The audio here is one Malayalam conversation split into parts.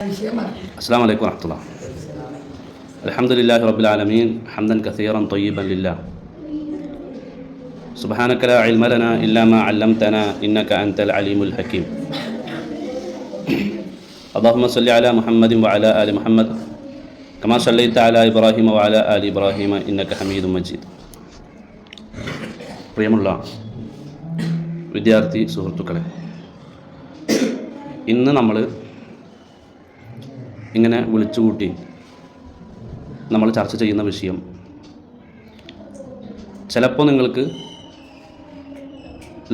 السلام عليكم ورحمة الله. الحمد لله رب العالمين حمدا كثيرا طيبا لله. سبحانك لا علم لنا إلا ما علمتنا إنك أنت العليم الحكيم. اللهم صل على محمد وعلى آل محمد كما صليت على إبراهيم وعلى آل إبراهيم إنك حميد مجيد. പ്രിയമുള്ള വിദ്യാർത്ഥി സുഹൃത്തുക്കളെ, ഇന്ന് നമ്മൾ ഇങ്ങനെ വിളിച്ചുകൂട്ടി നമ്മൾ ചർച്ച ചെയ്യുന്ന വിഷയം ചിലപ്പോൾ നിങ്ങൾക്ക്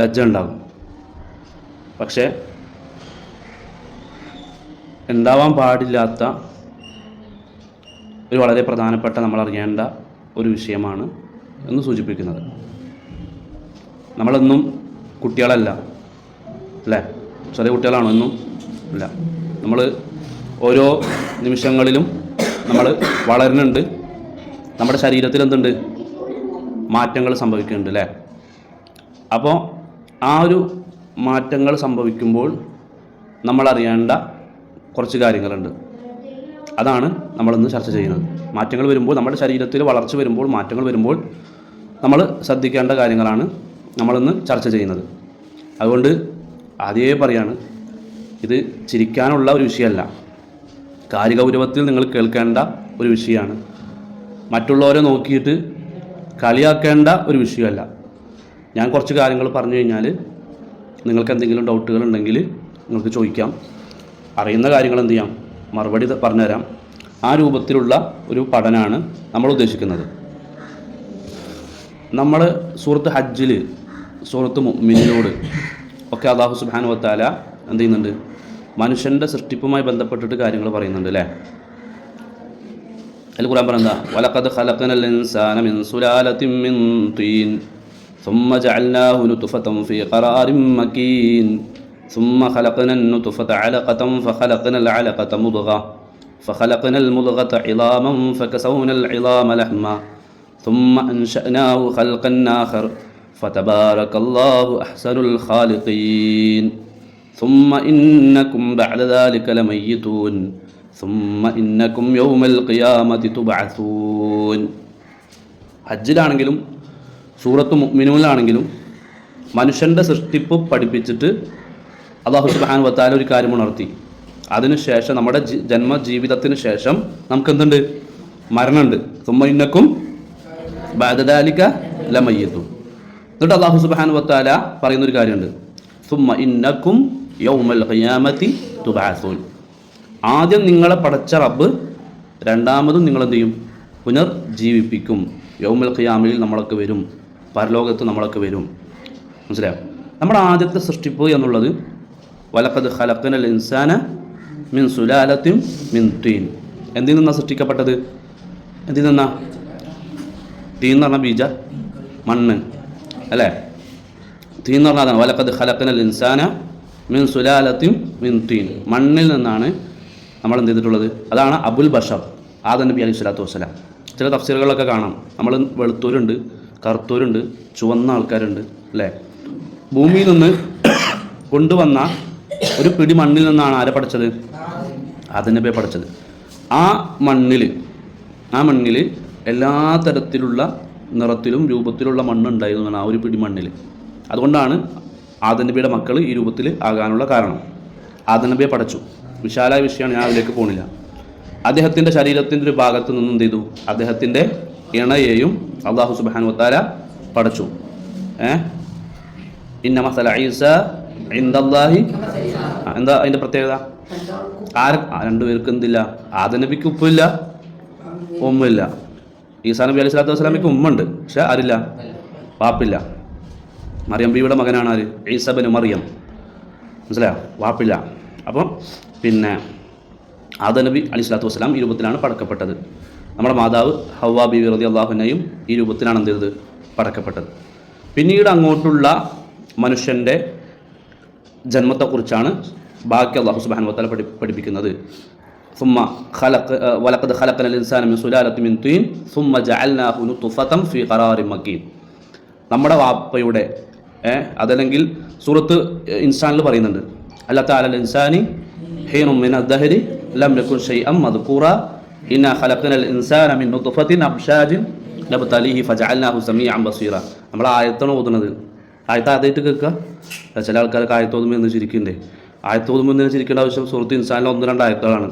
ലജ്ജ ഉണ്ടാകും, പക്ഷേ ഉണ്ടാവാൻ പാടില്ലാത്ത ഒരു വളരെ പ്രധാനപ്പെട്ട നമ്മൾ അറിയേണ്ട ഒരു വിഷയമാണ് എന്ന് സൂചിപ്പിക്കുന്നത്. നമ്മളൊന്നും കുട്ടികളല്ല അല്ലേ? ചെറിയ കുട്ടികളാണോ? ഒന്നും ഇല്ല. നമ്മൾ ഓരോ നിമിഷങ്ങളിലും നമ്മൾ വളരുന്നുണ്ട്. നമ്മുടെ ശരീരത്തിൽ എന്തുണ്ട്? മാറ്റങ്ങൾ സംഭവിക്കുന്നുണ്ട് അല്ലേ? അപ്പോൾ ആ ഒരു മാറ്റങ്ങൾ സംഭവിക്കുമ്പോൾ നമ്മൾ അറിയേണ്ട കുറച്ച് കാര്യങ്ങളുണ്ട്. അതാണ് നമ്മളിന്ന് ചർച്ച ചെയ്യുന്നത്. മാറ്റങ്ങൾ വരുമ്പോൾ, നമ്മുടെ ശരീരത്തിൽ വളർച്ച വരുമ്പോൾ, മാറ്റങ്ങൾ വരുമ്പോൾ നമ്മൾ ശ്രദ്ധിക്കേണ്ട കാര്യങ്ങളാണ് നമ്മളിന്ന് ചർച്ച ചെയ്യുന്നത്. അതുകൊണ്ട് ആദ്യമേ പറയാണ്, ഇത് ചിരിക്കാനുള്ള ഒരു വിഷയമല്ല, കാര്യഗൗരവത്തിൽ നിങ്ങൾ കേൾക്കേണ്ട ഒരു വിഷയമാണ്. മറ്റുള്ളവരെ നോക്കിയിട്ട് കളിയാക്കേണ്ട ഒരു വിഷയമല്ല. ഞാൻ കുറച്ച് കാര്യങ്ങൾ പറഞ്ഞു കഴിഞ്ഞാൽ നിങ്ങൾക്ക് എന്തെങ്കിലും ഡൗട്ടുകൾ ഉണ്ടെങ്കിൽ നിങ്ങൾക്ക് ചോദിക്കാം. അറിയുന്ന കാര്യങ്ങൾ എന്ത് ചെയ്യാം, മറുപടി പറഞ്ഞുതരാം. ആ രൂപത്തിലുള്ള ഒരു പഠനമാണ് നമ്മൾ ഉദ്ദേശിക്കുന്നത്. നമ്മൾ സൂറത്ത് ഹജ്ജിൽ, സൂറത്ത് മുഅ്മിനൂനോട് ഒക്കെ അല്ലാഹു സുബ്ഹാനഹു വ തആല എന്ത് ചെയ്യുന്നുണ്ട്? മനുഷ്യൻ്റെ സൃഷ്ടിപ്പുമായി ബന്ധപ്പെട്ടിട്ട് കാര്യങ്ങൾ പറയുന്നുണ്ട് അല്ലേ? അതിൽ ഖുർആൻ പറയുന്നത് വലഖദ് ഖലഖനൽ ഇൻസാന മിൻ സുലാലത്തിൻ മിൻ തീൻ ثم جعلناه نطفة في قرار مكين ثم خلقنا النطفة علقة فخلقنا العلقة مضغة فخلقنا المضغة عظاما فكسونا العظام لحما ثم أنشأناه خلقا آخر فتبارك الله أحسن الخالقين ثم إنكم بعد ذلك لميتون ثم إنكم يوم القيامة تبعثون. ഹജ്ജിലാണെങ്കിലും സൂറത്ത് മുഅ്മിനൂനിലാണെങ്കിലും മനുഷ്യൻ്റെ സൃഷ്ടിപ്പ് പഠിപ്പിച്ചിട്ട് അല്ലാഹു സുബ്ഹാനഹു വ തആല ഒരു കാര്യം ഉണർത്തി. അതിനുശേഷം നമ്മുടെ ജന്മജീവിതത്തിന് ശേഷം നമുക്കെന്തുണ്ട്? മരണമുണ്ട്. ثم إنكم بعد ذلك لميتون. എന്നിട്ട് അല്ലാഹു സുബ്ഹാനഹു വ തആല പറയുന്നൊരു കാര്യമുണ്ട്, ثم إنكم يوم القيامة تبعثون. ആദ്യം നിങ്ങളെ പടച്ച റബ്ബ് രണ്ടാമതും നിങ്ങളെന്ത് ചെയ്യും? പുനർജീവിപ്പിക്കും. യൗമുൽ ഖിയാമയിൽ നമ്മളൊക്കെ വരും, പരലോകത്ത് നമ്മളൊക്കെ വരും. മനസ്സിലായോ? നമ്മുടെ ആദ്യത്തെ സൃഷ്ടിപ്പ് എന്നുള്ളത് വലഖദ് ഖലഖനൽ ഇൻസാന മിൻ സുലാലത്തിൻ മിൻ തീൻ. എന്തിൽ നിന്നാണ് സൃഷ്ടിക്കപ്പെട്ടത്? എന്തിൽ നിന്നാ? തീൻ എന്ന് പറഞ്ഞാൽ ബീജ, മണ്ണ് അല്ലേ? തീൻ എന്ന് പറഞ്ഞാൽ അതാണ്. വലഖദ് ഖലഖനൽ ഇൻസാന മിൻ സുലാലത്തിൻ മിൻ തീൻ. മണ്ണിൽ നിന്നാണ് നമ്മൾ എന്ത് ചെയ്തിട്ടുള്ളത്? അതാണ് അബുൽ ബഷർ, ആദം നബി അലൈഹി സ്വലാത്തു വസ്സലാം. ചില തഫ്സീറുകളിലൊക്കെ കാണാം, നമ്മൾ വെളുത്തൂരുണ്ട്, കറുത്തൂരുണ്ട്, ചുവന്ന ആൾക്കാരുണ്ട് അല്ലേ? ഭൂമിയിൽ നിന്ന് കൊണ്ടുവന്ന ഒരു പിടി മണ്ണിൽ നിന്നാണ് ആരെ പഠിച്ചത്? ആദം നബിയെ പഠിച്ചത്. ആ മണ്ണിൽ എല്ലാ തരത്തിലുള്ള നിറത്തിലും രൂപത്തിലുള്ള മണ്ണുണ്ടായിരുന്നു ആ ഒരു പിടി മണ്ണിൽ. അതുകൊണ്ടാണ് ആദം നബിയുടെ മക്കൾ ഈ രൂപത്തിൽ ആകാനുള്ള കാരണം. ആദം നബിയെ പഠിച്ചു. വിശാലായ വിഷയമാണ്, ഞാൻ അതിലേക്ക് പോകുന്നില്ല. അദ്ദേഹത്തിൻ്റെ ശരീരത്തിൻ്റെ ഒരു ഭാഗത്ത് നിന്നും എന്ത് ചെയ്തു? അദ്ദേഹത്തിൻ്റെ ഇണയെയും അല്ലാഹു സുബ്ഹാനഹു വ തആല പഠിച്ചു. ഇന്ന മസല ഈസ ഇൻദല്ലാഹി, എന്താ അതിൻ്റെ പ്രത്യേകത? രണ്ടുപേർക്ക് എന്തില്ല? ആദം നബിക്ക് ഉപ്പില്ല, ഉമ്മില്ല. ഈസാ നബി അലൈഹി സ്വലാത്തു വസ്സലാമിക്ക് ഉമ്മുണ്ട്, പക്ഷെ ആരില്ല? വാപ്പില്ല. മറിയം ബീവിയുടെ മകനാണ് ആര്? Isa bin Maryam. മനസ്സിലായോ? വാപ്പില്ല. അപ്പം പിന്നെ ആദം നബി അലൈഹി സ്വലാത്തു വസ്സലാം ഈ രൂപത്തിലാണ് പടക്കപ്പെട്ടത്. നമ്മുടെ മാതാവ് ഹവ്വാ ബീവി റളിയല്ലാഹു അൻഹയും ഈ രൂപത്തിലാണ് എന്ത് ചെയ്തത്? പടക്കപ്പെട്ടത്. പിന്നീട് അങ്ങോട്ടുള്ള മനുഷ്യൻ്റെ ജന്മത്തെക്കുറിച്ചാണ് ബാക്കി അല്ലാഹു സുബ്ഹാനഹു വ തആല പഠിപ്പിക്കുന്നത്. ثم ولقد خلقنا الإنسان من سلالة من طين ثم جعلناه نطفة في قرار مكين. നമ്മുടെ വാപ്പയുടെ അതല്ലെങ്കിൽ സൂറത്ത് ഇൻസാനിൽ പറയുന്നുണ്ട്, അല്ലാ തആല ഇൻസാനി ഹീനും മിന ദഹരി ലം യകുൻ ശൈഅൻ മദ്കൂറ ഇന്നാ ഖലഖനൽ ഇൻസാന മിൻ നുത്ഫത്തിൻ അംശാജിൻ നബ്തലീഹി ഫജഅൽനാഹു സമീഅൻ ബസീറ. നമ്മൾ ആയത്താണ് ഓതുന്നത്. ആയത്തായിട്ട് കേൾക്കുക. ചില ആൾക്കാർക്ക് ആയത്തോതുമ്പോൾ എന്ന് ചിരിക്കണ്ടേ? ആയത്തോതുമ്പോൾ എന്തിനു ചിരിക്കേണ്ട ആവശ്യം? സൂറത്ത് ഇൻസാനിലെ 1-2 ആയത്തുകളാണ്.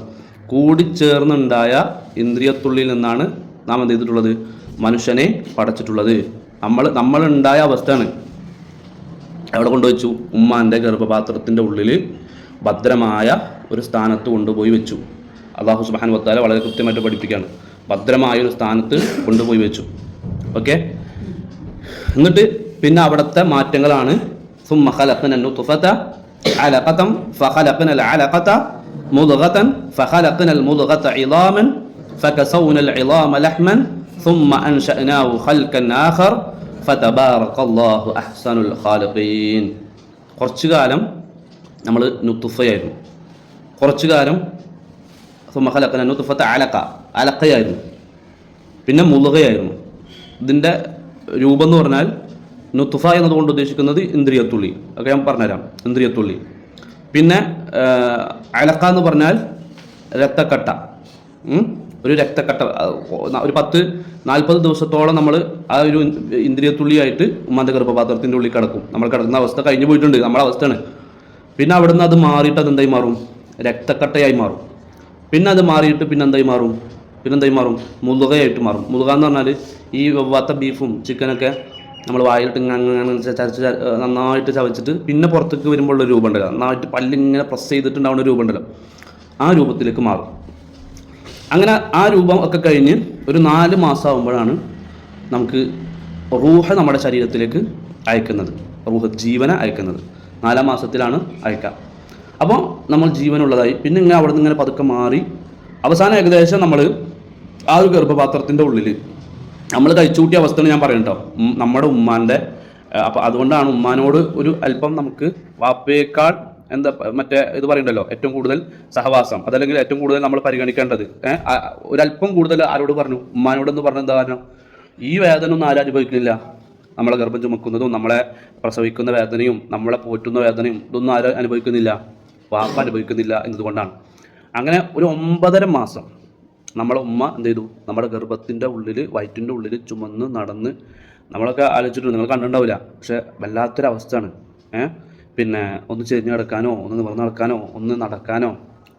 കൂടിച്ചേർന്നുണ്ടായ ഇന്ദ്രിയത്തുള്ളിൽ നിന്നാണ് നാം എന്ത് ചെയ്തിട്ടുള്ളത്? മനുഷ്യനെ പടച്ചിട്ടുള്ളത്. നമ്മളുണ്ടായ അവസ്ഥയാണ്. എവിടെ കൊണ്ടുവച്ചു? ഉമ്മാൻ്റെ ഗർഭപാത്രത്തിൻ്റെ ഉള്ളിൽ ഭദ്രമായ ഒരു സ്ഥാനത്ത് കൊണ്ടുപോയി വെച്ചു. അല്ലാഹു സുബ്ഹാനഹു വ തആല വളരെ കൃത്യമായിട്ട് പഠിപ്പിക്കുകയാണ്. ഭദ്രമായ ഒരു സ്ഥാനത്ത് കൊണ്ടുപോയി വെച്ചു. ഓക്കെ. എന്നിട്ട് പിന്നെ അവിടുത്തെ മാറ്റങ്ങളാണ് സുമ്മ ഖലഖന നുത്ഫത അലഖതൻ ഫഖലഖന അലഖത മുദ്ഗതൻ ഫഖലഖന മുദ്ഗത ഇളാമൻ ഫകസൗന ഇളാമ ലഹ്മൻ സുമ്മ അൻശഅനാഹു ഖൽഖൻ ആഖർ ഫതബാറകല്ലാഹു അഹ്സനുൽ ഖാലിഖീൻ. കുറച്ചു കാലം നമ്മൾ നുത്ഫയായിരുന്നു. കുറച്ചു കാലം സുമ്മ ഖലഖന നുത്ഫത അലഖയായിരുന്നു. പിന്നെ മുദ്ഗയായിരുന്നു. ഇതിൻ്റെ രൂപം എന്ന് പറഞ്ഞാൽ നുത്ഫ എന്നതുകൊണ്ട് ഉദ്ദേശിക്കുന്നത് ഇന്ദ്രിയത്തുള്ളി. ഒക്കെ ഞാൻ പറഞ്ഞുതരാം. ഇന്ദ്രിയത്തുള്ളി. പിന്നെ അലക്ക എന്ന് പറഞ്ഞാൽ രക്തക്കട്ട. ഒരു രക്തക്കട്ട. ഒരു 10-40 ദിവസത്തോളം നമ്മൾ ആ ഒരു ഇന്ദ്രിയത്തുള്ളിയായിട്ട് ഉമ്മാൻ്റെ ഗർഭപാത്രത്തിൻ്റെ ഉള്ളിൽ കിടക്കും. നമ്മൾ കിടക്കുന്ന അവസ്ഥ കഴിഞ്ഞു പോയിട്ടുണ്ട്. നമ്മളെ അവസ്ഥയാണ്. പിന്നെ അവിടുന്ന് അത് മാറിയിട്ട് അതെന്തായി മാറും? രക്തക്കട്ടയായി മാറും. പിന്നെ അത് മാറിയിട്ട് പിന്നെന്തായി മാറും? മുളുകയായിട്ട് മാറും. മുളുക എന്ന് പറഞ്ഞാൽ ഈ വെവ്വാത്ത ബീഫും ചിക്കനൊക്കെ നമ്മൾ വായിലിട്ട് ഇങ്ങനെ ചരച്ച് നന്നായിട്ട് ചവച്ചിട്ട് പിന്നെ പുറത്തേക്ക് വരുമ്പോഴുള്ള രൂപം ഉണ്ടല്ലോ, നന്നായിട്ട് പല്ലിങ്ങനെ പ്രസ് ചെയ്തിട്ടുണ്ടാവുന്ന രൂപം ഉണ്ടല്ലോ, ആ രൂപത്തിലേക്ക് മാറും. അങ്ങനെ ആ രൂപം ഒക്കെ കഴിഞ്ഞ് ഒരു 4 മാസം ആകുമ്പോഴാണ് നമുക്ക് റൂഹ് നമ്മുടെ ശരീരത്തിലേക്ക് അയക്കുന്നത്. റൂഹ് ജീവനെ അയക്കുന്നത് 4-ാം മാസത്തിലാണ് അയക്കുക. അപ്പോൾ നമ്മൾ ജീവനുള്ളതായി. പിന്നെ ഇങ്ങനെ അവിടെ നിന്ന് ഇങ്ങനെ പതുക്കെ മാറി അവസാനം ഏകദേശം നമ്മൾ ആ ഒരു ഗർഭപാത്രത്തിൻ്റെ ഉള്ളിൽ നമ്മൾ കഴിച്ചുകൂട്ടിയ അവസ്ഥയാണ് ഞാൻ പറയുന്നത് കേട്ടോ. നമ്മുടെ ഉമ്മാൻ്റെ. അപ്പോൾ അതുകൊണ്ടാണ് ഉമ്മാനോട് ഒരു അല്പം നമുക്ക് വാപ്പയേക്കാൾ മറ്റേ ഇത് പറയണ്ടല്ലോ, ഏറ്റവും കൂടുതൽ സഹവാസം, അതല്ലെങ്കിൽ ഏറ്റവും കൂടുതൽ നമ്മൾ പരിഗണിക്കേണ്ടത്. ഒരല്പം കൂടുതൽ ആരോട് പറഞ്ഞു? ഉമ്മാനോടെന്ന് പറഞ്ഞ എന്താ കാരണം? ഈ വേദന ഒന്നും ആരും അനുഭവിക്കുന്നില്ല. നമ്മളെ ഗർഭം ചുമക്കുന്നതും നമ്മളെ പ്രസവിക്കുന്ന വേദനയും നമ്മളെ പോറ്റുന്ന വേദനയും ഇതൊന്നും ആരും അനുഭവിക്കുന്നില്ല. വാപ്പ അനുഭവിക്കുന്നില്ല എന്നതുകൊണ്ടാണ്. അങ്ങനെ ഒരു 9.5 മാസം നമ്മളെ ഉമ്മ എന്ത് ചെയ്തു? നമ്മുടെ ഗർഭത്തിൻ്റെ ഉള്ളിൽ, വയറ്റിൻ്റെ ഉള്ളിൽ ചുമന്ന് നടന്ന്, നമ്മളൊക്കെ ആലോചിച്ചിട്ടുണ്ട്, നിങ്ങൾ കണ്ടിട്ടുണ്ടാവില്ല, പക്ഷെ വല്ലാത്തൊരവസ്ഥയാണ്. പിന്നെ ഒന്ന് ചെരിഞ്ഞ് കിടക്കാനോ ഒന്ന് നിവർന്ന് നടക്കാനോ ഒന്ന് നടക്കാനോ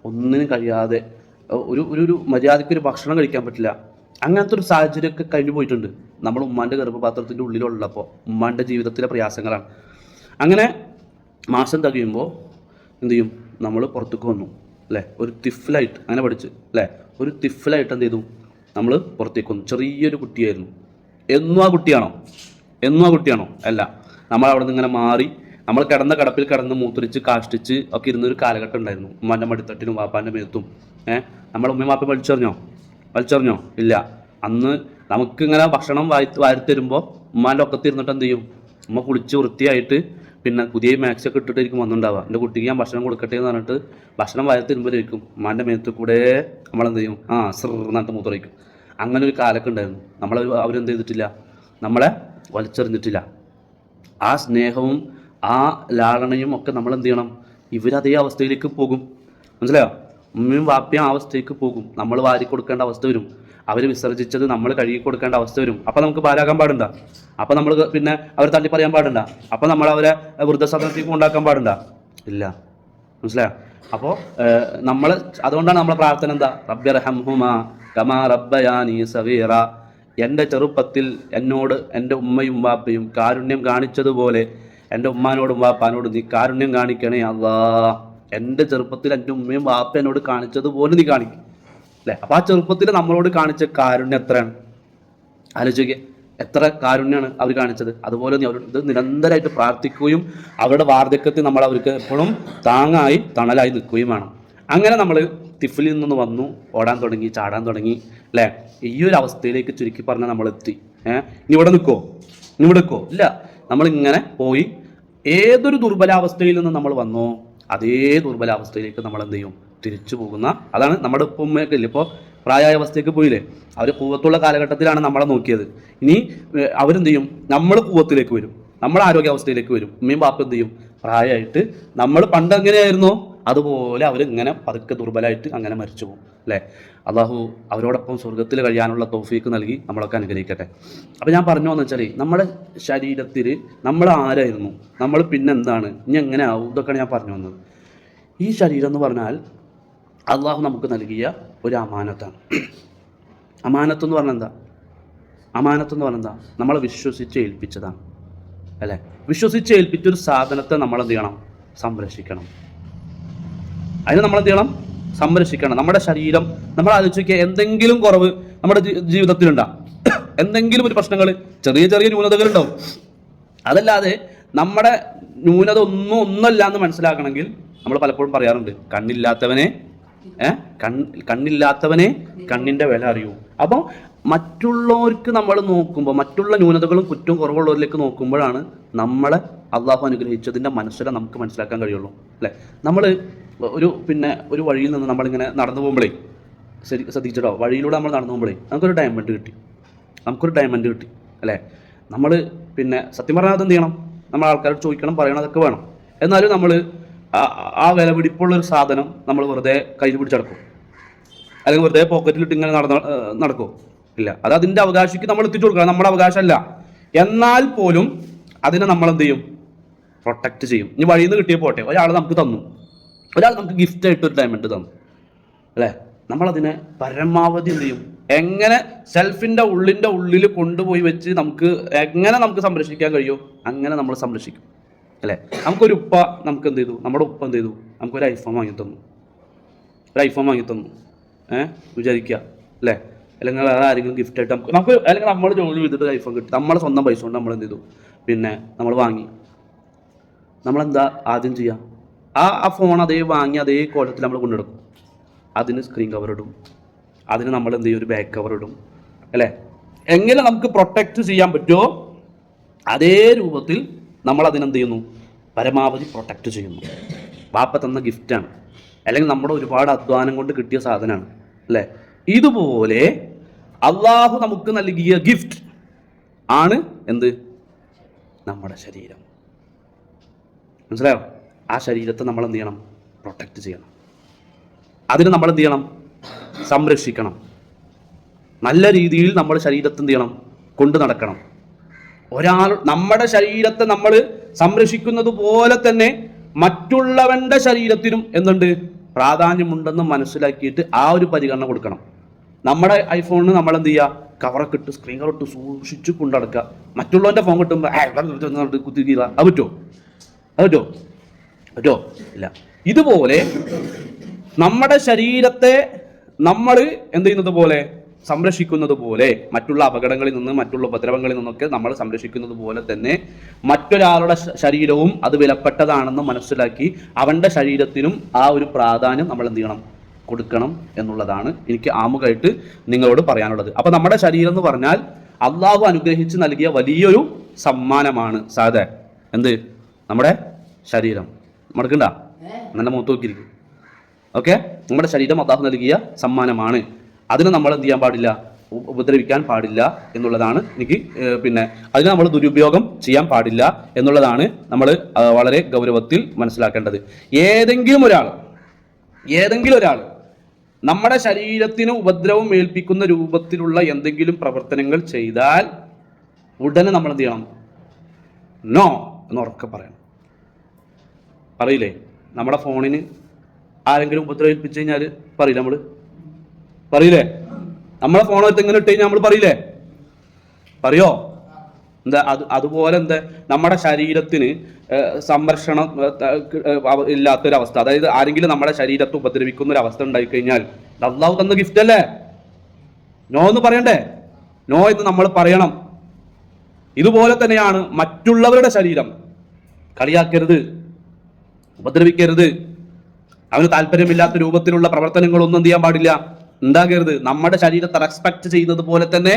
ഒന്നിനും കഴിയാതെ ഒരു മര്യാദയ്ക്കൊരു ഭക്ഷണം കഴിക്കാൻ പറ്റില്ല. അങ്ങനത്തെ ഒരു സാഹചര്യമൊക്കെ കഴിഞ്ഞു പോയിട്ടുണ്ട് നമ്മൾ ഉമ്മാൻ്റെ ഗർഭപാത്രത്തിൻ്റെ ഉള്ളിലുള്ളപ്പോൾ. ഉമ്മാൻ്റെ ജീവിതത്തിലെ പ്രയാസങ്ങളാണ്. അങ്ങനെ മാസം തികയുമ്പോൾ എന്ത് ചെയ്യും? നമ്മൾ പുറത്തേക്ക് വന്നു അല്ലേ? ഒരു തിഫിലായിട്ട്, അങ്ങനെ പഠിച്ച് അല്ലേ? ഒരു തിഫിലായിട്ട് എന്ത് ചെയ്തു? നമ്മൾ പുറത്തേക്ക് വന്നു. ചെറിയൊരു കുട്ടിയായിരുന്നു. എന്നും ആ കുട്ടിയാണോ? അല്ല. നമ്മൾ അവിടെ നിന്ന് ഇങ്ങനെ മാറി നമ്മൾ കിടന്ന കിടപ്പിൽ കിടന്ന് മൂത്രിച്ച് കാഷ്ടിച്ച് ഒക്കെ ഇരുന്നൊരു കാലഘട്ടം ഉണ്ടായിരുന്നു. ഉമ്മാൻ്റെ മടിത്തട്ടിനും വാപ്പാൻ്റെ മേത്തും. നമ്മുടെ ഉമ്മയും വാപ്പയും വലിച്ചെറിഞ്ഞോ? ഇല്ല. അന്ന് നമുക്കിങ്ങനെ ഭക്ഷണം വാരിത്തരുമ്പോൾ ഉമ്മാൻ്റെ ഒക്കത്ത് ഇരുന്നിട്ട് എന്ത് ചെയ്യും? ഉമ്മ കുളിച്ച് വൃത്തിയായിട്ട് പിന്നെ പുതിയ മാക്സൊക്കെ ഇട്ടിട്ടായിരിക്കും വന്നിട്ടുണ്ടാവുക. എൻ്റെ കുട്ടിക്ക് ഞാൻ ഭക്ഷണം കൊടുക്കട്ടെ എന്ന് പറഞ്ഞിട്ട് ഭക്ഷണം വാരിത്തരുമ്പോഴേക്കും ഉമ്മാൻ്റെ മേത്ത് കൂടെ നമ്മളെന്ത് ചെയ്യും? എന്നിട്ട് മൂത്രയിക്കും. അങ്ങനെ ഒരു കാലൊക്കെ ഉണ്ടായിരുന്നു. അവരെന്ത് ചെയ്തിട്ടില്ല? നമ്മളെ വലിച്ചെറിഞ്ഞിട്ടില്ല. ആ സ്നേഹവും ആ ലാളനയും ഒക്കെ നമ്മൾ എന്ത് ചെയ്യണം? ഇവരതേ അവസ്ഥയിലേക്ക് പോകും. മനസ്സിലായോ? ഉമ്മയും വാപ്പയും ആ അവസ്ഥയിലേക്ക് പോകും. നമ്മൾ വാരി കൊടുക്കേണ്ട അവസ്ഥ വരും. അവർ വിസർജിച്ചത് നമ്മൾ കഴുകി കൊടുക്കേണ്ട അവസ്ഥ വരും. അപ്പം നമുക്ക് ഭാരാകാൻ പാടുണ്ട. അപ്പം നമ്മൾ പിന്നെ അവർ തള്ളി പറയാൻ പാടുണ്ട. അപ്പം നമ്മൾ അവരെ വൃദ്ധസദനത്തേക്ക് ഉണ്ടാക്കാൻ പാടുണ്ട. ഇല്ല. മനസ്സിലായോ? അപ്പോൾ അതുകൊണ്ടാണ് നമ്മളെ പ്രാർത്ഥന എന്താ? റബ്ബിർഹംഹുമാ കമാ റബ്ബയാനി സഗീറ. എൻ്റെ ചെറുപ്പത്തിൽ എന്നോട് എൻ്റെ ഉമ്മയും വാപ്പയും കാരുണ്യം കാണിച്ചതുപോലെ എൻ്റെ ഉമ്മാനോടും വാപ്പാനോടും നീ കാരുണ്യം കാണിക്കണേ അല്ലാ. എൻ്റെ ചെറുപ്പത്തിൽ എൻ്റെ ഉമ്മയും വാപ്പ എന്നോട് കാണിച്ചതുപോലെ നീ കാണിക്കും അല്ലേ? അപ്പോൾ ആ ചെറുപ്പത്തിൽ നമ്മളോട് കാണിച്ച കാരുണ്യം എത്രയാണ്? ആലോചിക്കുക. എത്ര കാരുണ്യമാണ് അവർ കാണിച്ചത്. അതുപോലെ നീ അവരോട് ഇത് നിരന്തരമായിട്ട് പ്രാർത്ഥിക്കുകയും അവരുടെ വാർദ്ധക്യത്തിൽ നമ്മൾ അവർക്ക് എപ്പോഴും താങ്ങായി തണലായി നിൽക്കുകയും വേണം. അങ്ങനെ നമ്മൾ തിഫിലിൽ നിന്ന് വന്നു, ഓടാൻ തുടങ്ങി, ചാടാൻ തുടങ്ങി അല്ലേ? ഈ ഒരു അവസ്ഥയിലേക്ക് ചുരുക്കി പറഞ്ഞാൽ നമ്മളെത്തി. ഇനി ഇവിടെ നിൽക്കോ? ഇല്ല. നമ്മളിങ്ങനെ പോയി ഏതൊരു ദുർബലാവസ്ഥയിൽ നിന്ന് നമ്മൾ വന്നോ അതേ ദുർബലാവസ്ഥയിലേക്ക് നമ്മൾ എന്ത് ചെയ്യും? തിരിച്ചു പോകുന്ന. അതാണ് നമ്മുടെ ഉമ്മയൊക്കെ ഇല്ലേ, ഇപ്പോൾ പ്രായമായ അവസ്ഥയ്ക്ക് പോയില്ലേ? അവർ കൂവത്തുള്ള കാലഘട്ടത്തിലാണ് നമ്മളെ നോക്കിയത്. ഇനി അവരെന്ത് ചെയ്യും? നമ്മൾ കൂവത്തിലേക്ക് വരും, നമ്മൾ ആരോഗ്യാവസ്ഥയിലേക്ക് വരും. ഉമ്മയും ബാപ്പ എന്ത് ചെയ്യും? പ്രായമായിട്ട് നമ്മൾ പണ്ട് എങ്ങനെയായിരുന്നോ അതുപോലെ അവരിങ്ങനെ പതുക്കെ ദുർബലമായിട്ട് അങ്ങനെ മരിച്ചു പോകും അല്ലേ. അള്ളാഹു അവരോടൊപ്പം സ്വർഗത്തിൽ കഴിയാനുള്ള തൗഫീക്ക് നൽകി നമ്മളൊക്കെ അനുഗ്രഹിക്കട്ടെ. അപ്പോൾ ഞാൻ പറഞ്ഞു എന്ന് വെച്ചാൽ നമ്മുടെ ശരീരത്തിൽ നമ്മൾ ആരായിരുന്നു, നമ്മൾ പിന്നെന്താണ്, ഇനി എങ്ങനെ ആവും, ഇതൊക്കെയാണ് ഞാൻ പറഞ്ഞു വന്നത്. ഈ ശരീരം എന്ന് പറഞ്ഞാൽ അള്ളാഹു നമുക്ക് നൽകിയ ഒരു അമാനത്താണ്. അമാനത്തെന്ന് പറഞ്ഞാൽ എന്താ? അമാനത്തെന്ന് പറഞ്ഞാൽ എന്താ? നമ്മളെ വിശ്വസിച്ച് ഏൽപ്പിച്ചതാണ് അല്ലേ. വിശ്വസിച്ച് ഏൽപ്പിച്ചൊരു സാധനത്തെ നമ്മൾ എന്ത് ചെയ്യണം? സംരക്ഷിക്കണം. അതിന് നമ്മൾ എന്ത് ചെയ്യണം? സംരക്ഷിക്കണം. നമ്മുടെ ശരീരം നമ്മൾ ആലോചിക്കുക, എന്തെങ്കിലും കുറവ് നമ്മുടെ ജീവിതത്തിലുണ്ടാവും, എന്തെങ്കിലും ഒരു പ്രശ്നങ്ങൾ, ചെറിയ ചെറിയ ന്യൂനതകളുണ്ടാവും. അതല്ലാതെ നമ്മുടെ ന്യൂനത ഒന്നല്ല എന്ന് മനസ്സിലാക്കണമെങ്കിൽ നമ്മൾ പലപ്പോഴും പറയാറുണ്ട്, കണ്ണില്ലാത്തവനെ കണ്ണിൻ്റെ വില അറിയൂ. അപ്പോൾ മറ്റുള്ളവർക്ക് നമ്മൾ നോക്കുമ്പോൾ, മറ്റുള്ള ന്യൂനതകളും കുറ്റവും കുറവുള്ളവരിലേക്ക് നോക്കുമ്പോഴാണ് നമ്മളെ അള്ളാഹു അനുഗ്രഹിച്ചതിൻ്റെ മനസ്സിനെ നമുക്ക് മനസ്സിലാക്കാൻ കഴിയുള്ളൂ അല്ലേ. നമ്മൾ ഒരു വഴിയിൽ നിന്ന് നമ്മളിങ്ങനെ നടന്നു പോകുമ്പോഴേ, ശ്രദ്ധിച്ചിട്ടോ, വഴിയിലൂടെ നമ്മൾ നടന്നു പോകുമ്പോഴേ നമുക്കൊരു ഡയമണ്ട് കിട്ടി അല്ലേ. നമ്മൾ സത്യം പറഞ്ഞാൽ അതെന്ത് ചെയ്യണം? നമ്മൾ ആൾക്കാരോട് ചോദിക്കണം, പറയണം, അതൊക്കെ വേണം. എന്നാലും നമ്മൾ ആ വില പിടിപ്പുള്ളൊരു സാധനം നമ്മൾ വെറുതെ കയ്യിൽ പിടിച്ചടക്കും, അല്ലെങ്കിൽ വെറുതെ പോക്കറ്റിലിട്ട് ഇങ്ങനെ നടക്കുമോ? ഇല്ല. അത് അതിൻ്റെ അവകാശിക്ക് നമ്മൾ എത്തിച്ചു കൊടുക്കണം, നമ്മുടെ അവകാശമല്ല. എന്നാൽ പോലും അതിനെ നമ്മൾ എന്ത് ചെയ്യും? പ്രൊട്ടക്റ്റ് ചെയ്യും. ഇനി വഴിയിൽ നിന്ന് കിട്ടിയ പോട്ടെ, ഒരാൾ നമുക്ക് ഗിഫ്റ്റ് ആയിട്ട് ഒരു ഡയമണ്ട് തന്നു അല്ലേ, നമ്മളതിനെ പരമാവധി എന്ത് ചെയ്യും? എങ്ങനെ സെൽഫിൻ്റെ ഉള്ളിൽ കൊണ്ടുപോയി വെച്ച് എങ്ങനെ നമുക്ക് സംരക്ഷിക്കാൻ കഴിയുമോ അങ്ങനെ നമ്മൾ സംരക്ഷിക്കും അല്ലേ. നമുക്കൊരു ഉപ്പ നമുക്ക് എന്ത് ചെയ്തു? നമ്മുടെ ഉപ്പ എന്ത് ചെയ്തു? നമുക്കൊരു ഐഫോൺ വാങ്ങി തന്നു വിചാരിക്കുക അല്ലേ. അല്ലെങ്കിൽ വേറെ ആരെങ്കിലും ഗിഫ്റ്റായിട്ട് നമുക്ക് അല്ലെങ്കിൽ നമ്മൾ ജോലി ചെയ്തിട്ട് ഐഫോൺ കിട്ടി, നമ്മുടെ സ്വന്തം പൈസ കൊണ്ട് നമ്മൾ എന്ത് ചെയ്തു? നമ്മൾ വാങ്ങി. നമ്മളെന്താ ആദ്യം ചെയ്യുക? ആ ഫോൺ അതേ വാങ്ങി അതേ കോലത്തിൽ നമ്മൾ കൊണ്ടെടുക്കും. അതിന് സ്ക്രീൻ കവർ ഇടും, അതിന് നമ്മൾ എന്ത് ചെയ്യും? ഒരു ബാക്ക് കവർ ഇടും അല്ലേ. എങ്ങനെ നമുക്ക് പ്രൊട്ടക്റ്റ് ചെയ്യാൻ പറ്റുമോ അതേ രൂപത്തിൽ നമ്മൾ അതിനെന്ത് ചെയ്യുന്നു? പരമാവധി പ്രൊട്ടക്റ്റ് ചെയ്യുന്നു. വാപ്പ തന്ന ഗിഫ്റ്റാണ്, അല്ലെങ്കിൽ നമ്മുടെ ഒരുപാട് അധ്വാനം കൊണ്ട് കിട്ടിയ സാധനമാണ് അല്ലേ. ഇതുപോലെ അള്ളാഹു നമുക്ക് നൽകിയ ഗിഫ്റ്റ് ആണ് എന്ത്? നമ്മുടെ ശരീരം. മനസ്സിലായോ? ആ ശരീരത്തെ നമ്മൾ എന്ത് ചെയ്യണം? പ്രൊട്ടക്റ്റ് ചെയ്യണം. അതിന് നമ്മൾ എന്ത് ചെയ്യണം? സംരക്ഷിക്കണം. നല്ല രീതിയിൽ നമ്മുടെ ശരീരത്തെ എന്ത് ചെയ്യണം? കൊണ്ടു നടക്കണം. നമ്മുടെ ശരീരത്തെ നമ്മൾ സംരക്ഷിക്കുന്നത് പോലെ തന്നെ മറ്റുള്ളവന്റെ ശരീരത്തിനും എന്തുണ്ട്? പ്രാധാന്യമുണ്ടെന്ന് മനസ്സിലാക്കിയിട്ട് ആ ഒരു പരിഗണന കൊടുക്കണം. നമ്മുടെ ഐഫോണിന് നമ്മൾ എന്ത് ചെയ്യുക? കവറൊക്കെ ഇട്ട് സ്ക്രീൻ കവർ ഇട്ട് സൂക്ഷിച്ച് കൊണ്ടടക്കുക. മറ്റുള്ളവൻ്റെ ഫോൺ കിട്ടുമ്പോൾ കുത്തിക്കുക. അത് പറ്റുമോ? ഇല്ല. ഇതുപോലെ നമ്മുടെ ശരീരത്തെ നമ്മൾ എന്ത് ചെയ്യുന്നത് പോലെ സംരക്ഷിക്കുന്നത് പോലെ, മറ്റുള്ള അപകടങ്ങളിൽ നിന്ന്, മറ്റുള്ള ഉപദ്രവങ്ങളിൽ നിന്നൊക്കെ നമ്മൾ സംരക്ഷിക്കുന്നത് പോലെ തന്നെ മറ്റൊരാളുടെ ശരീരവും അത് വിലപ്പെട്ടതാണെന്ന് മനസ്സിലാക്കി അവൻ്റെ ശരീരത്തിനും ആ ഒരു പ്രാധാന്യം നമ്മൾ എന്ത് ചെയ്യണം? കൊടുക്കണം എന്നുള്ളതാണ് എനിക്ക് ആമുഖമായിട്ട് നിങ്ങളോട് പറയാനുള്ളത്. അപ്പോൾ നമ്മുടെ ശരീരം എന്ന് പറഞ്ഞാൽ അള്ളാഹു അനുഗ്രഹിച്ച് നൽകിയ വലിയൊരു സമ്മാനമാണ്. എന്ത്? നമ്മുടെ ശരീരം. മടക്കണ്ട, നല്ല മുഖത്ത് നോക്കിയിരിക്കും. ഓക്കെ, നമ്മുടെ ശരീരം അള്ളാഹു നൽകിയ സമ്മാനമാണ്. അതിനെ നമ്മൾ എന്ത് ചെയ്യാൻ പാടില്ല? ഉപദ്രവിക്കാൻ പാടില്ല എന്നുള്ളതാണ് എനിക്ക് അതിനെ നമ്മൾ ദുരുപയോഗം ചെയ്യാൻ പാടില്ല എന്നുള്ളതാണ് നമ്മൾ വളരെ ഗൗരവത്തിൽ മനസ്സിലാക്കേണ്ടത്. ഏതെങ്കിലും ഒരാൾ നമ്മുടെ ശരീരത്തിന് ഉപദ്രവം ഏൽപ്പിക്കുന്ന രൂപത്തിലുള്ള എന്തെങ്കിലും പ്രവർത്തനങ്ങൾ ചെയ്താൽ ഉടനെ നമ്മൾ എന്ത് ചെയ്യണം? നോ എന്ന് ഉറക്കെ പറയണം. പറയില്ലേ? നമ്മുടെ ഫോണിന് ആരെങ്കിലും ഉപദ്രവിപ്പിച്ചു കഴിഞ്ഞാൽ പറയില്ല, നമ്മൾ പറയില്ലേ? നമ്മളെ ഫോണൊക്കെ എങ്ങനെ ഇട്ട് കഴിഞ്ഞാൽ നമ്മൾ പറയില്ലേ? പറയോ? എന്താ അതുപോലെ നമ്മുടെ ശരീരത്തിന് സംരക്ഷണം ഇല്ലാത്തൊരവസ്ഥ, അതായത് ആരെങ്കിലും നമ്മുടെ ശരീരത്തെ ഉപദ്രവിക്കുന്ന ഒരു അവസ്ഥ ഉണ്ടായിക്കഴിഞ്ഞാൽ അള്ളാഹു തന്ന ഗിഫ്റ്റ് അല്ലേ, നോ എന്ന് പറയണ്ടേ? നോ എന്ന് നമ്മൾ പറയണം. ഇതുപോലെ തന്നെയാണ് മറ്റുള്ളവരുടെ ശരീരം. കളിയാക്കരുത്, ഉപദ്രവിക്കരുത്, അവന് താല്പര്യമില്ലാത്ത രൂപത്തിലുള്ള പ്രവർത്തനങ്ങളൊന്നും എന്ത് ചെയ്യാൻ പാടില്ല, ഉണ്ടാകരുത്. നമ്മുടെ ശരീരത്തെ റെസ്പെക്ട് ചെയ്യുന്നത് പോലെ തന്നെ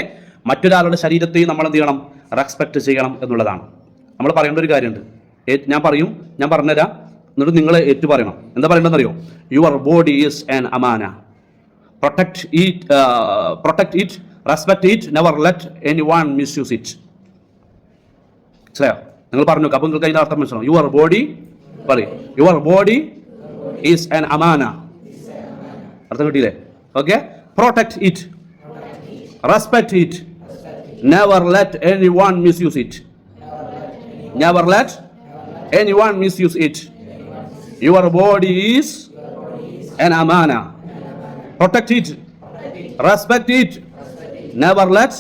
മറ്റൊരാളുടെ ശരീരത്തെയും നമ്മൾ എന്ത് ചെയ്യണം? റെസ്പെക്ട് ചെയ്യണം എന്നുള്ളതാണ്. നമ്മൾ പറയേണ്ട ഒരു കാര്യമുണ്ട്. ഞാൻ പറഞ്ഞുതരാം, എന്നിട്ട് നിങ്ങൾ ഏറ്റു പറയണം. എന്താ പറയേണ്ടതെന്ന് അറിയോ? യുവർ ബോഡി ഈസ് ആൻ അമാന. Protect it, respect it, never let anyone misuse it. മനസ്സിലായോ? നിങ്ങൾ പറഞ്ഞു, അപ്പോൾ നിങ്ങൾക്ക് അതിൻ്റെ അർത്ഥം മനസ്സിലാവും. Your body is an amana. അർത്ഥം കിട്ടിയില്ലേ? Okay. Protect it. Respect it. Never let anyone misuse it. Never let anyone misuse it. Your body is an amana. Protect it. Respect it. Never let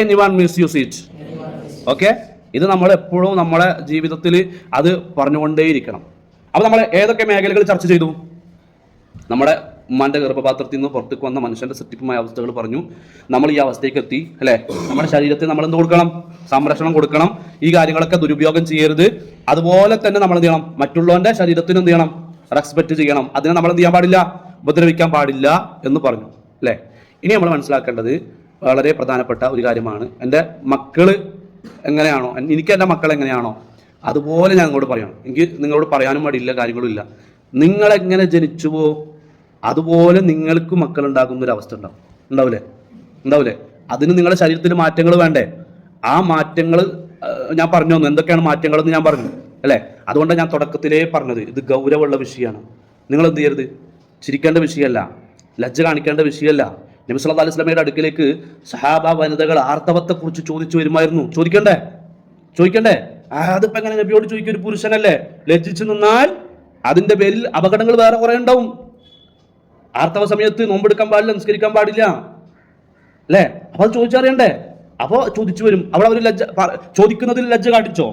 anyone misuse it. Okay. ഇത് നമ്മൾ എപ്പോഴും നമ്മുടെ ജീവിതത്തിൽ അത് പറഞ്ഞുകൊണ്ടേയിരിക്കണം. അപ്പോൾ നമ്മൾ ഏതൊക്കെ മേഖലകൾ ചർച്ച ചെയ്തു? നമ്മുടെ ഉമ്മാൻ്റെ ഗർഭപാത്രത്തിൽ നിന്ന് പുറത്തേക്ക് വന്ന മനുഷ്യൻ്റെ സൃഷ്ടിപ്പമായ അവസ്ഥകൾ പറഞ്ഞു. നമ്മൾ ഈ അവസ്ഥയ്ക്ക് എത്തി അല്ലേ? നമ്മുടെ ശരീരത്തിൽ നമ്മൾ എന്ത് കൊടുക്കണം? സംരക്ഷണം കൊടുക്കണം. ഈ കാര്യങ്ങളൊക്കെ ദുരുപയോഗം ചെയ്യരുത്. അതുപോലെ തന്നെ നമ്മൾ എന്ത് ചെയ്യണം? മറ്റുള്ളവൻ്റെ ശരീരത്തിന് എന്ത് ചെയ്യണം? റെസ്പെക്റ്റ് ചെയ്യണം. അതിനെ നമ്മൾ എന്ത് ചെയ്യാൻ പാടില്ല? ഉപദ്രവിക്കാൻ പാടില്ല എന്ന് പറഞ്ഞു അല്ലേ? ഇനി നമ്മൾ മനസ്സിലാക്കേണ്ടത് വളരെ പ്രധാനപ്പെട്ട ഒരു കാര്യമാണ്. എൻ്റെ മക്കൾ എങ്ങനെയാണോ, എനിക്ക് എൻ്റെ മക്കൾ എങ്ങനെയാണോ അതുപോലെ ഞാൻ നിങ്ങളോട് പറയണം. എനിക്ക് നിങ്ങളോട് പറയാനും പാടില്ല, കാര്യങ്ങളും ഇല്ല. നിങ്ങളെങ്ങനെ ജനിച്ചുവോ അതുപോലെ നിങ്ങൾക്ക് മക്കൾ ഉണ്ടാകുന്ന ഒരു അവസ്ഥ ഉണ്ടാവില്ലേ? അതിന് നിങ്ങളുടെ ശരീരത്തിൽ മാറ്റങ്ങൾ വേണ്ടേ? ആ മാറ്റങ്ങൾ ഞാൻ പറഞ്ഞു തന്നു. എന്തൊക്കെയാണ് മാറ്റങ്ങളെന്ന് ഞാൻ പറഞ്ഞു അല്ലേ? അതുകൊണ്ടാണ് ഞാൻ തുടക്കത്തിലേ പറഞ്ഞത് ഇത് ഗൗരവമുള്ള വിഷയമാണ്. നിങ്ങൾ എന്ത് ചെയ്യരുത്? ചിരിക്കേണ്ട വിഷയമല്ല, ലജ്ജ കാണിക്കേണ്ട വിഷയമല്ല. നബി സല്ലല്ലാഹു അലൈഹി വസല്ലമയുടെ അടുക്കിലേക്ക് സഹാബ വനിതകൾ ആർത്തവത്തെക്കുറിച്ച് ചോദിച്ചു വരുമായിരുന്നു. ചോദിക്കണ്ടേ? അതിപ്പോ എങ്ങനെ നബിയോട് ചോദിക്കും? ഒരു പുരുഷനല്ലേ? ലജ്ജിച്ചു നിന്നാൽ അതിന്റെ പേരിൽ അപകടങ്ങൾ വേറെ കുറെ ഉണ്ടാവും. ആർത്തവ സമയത്ത് നോമ്പെടുക്കാൻ പാടില്ല, നിസ്കരിക്കാൻ പാടില്ല അല്ലേ? അപ്പൊ അത് ചോദിച്ചറിയണ്ടേ? അപ്പൊ ചോദിച്ചു വരും. അവിടെ അവർ ചോദിക്കുന്നതിൽ ലജ്ജ കാണിച്ചോ?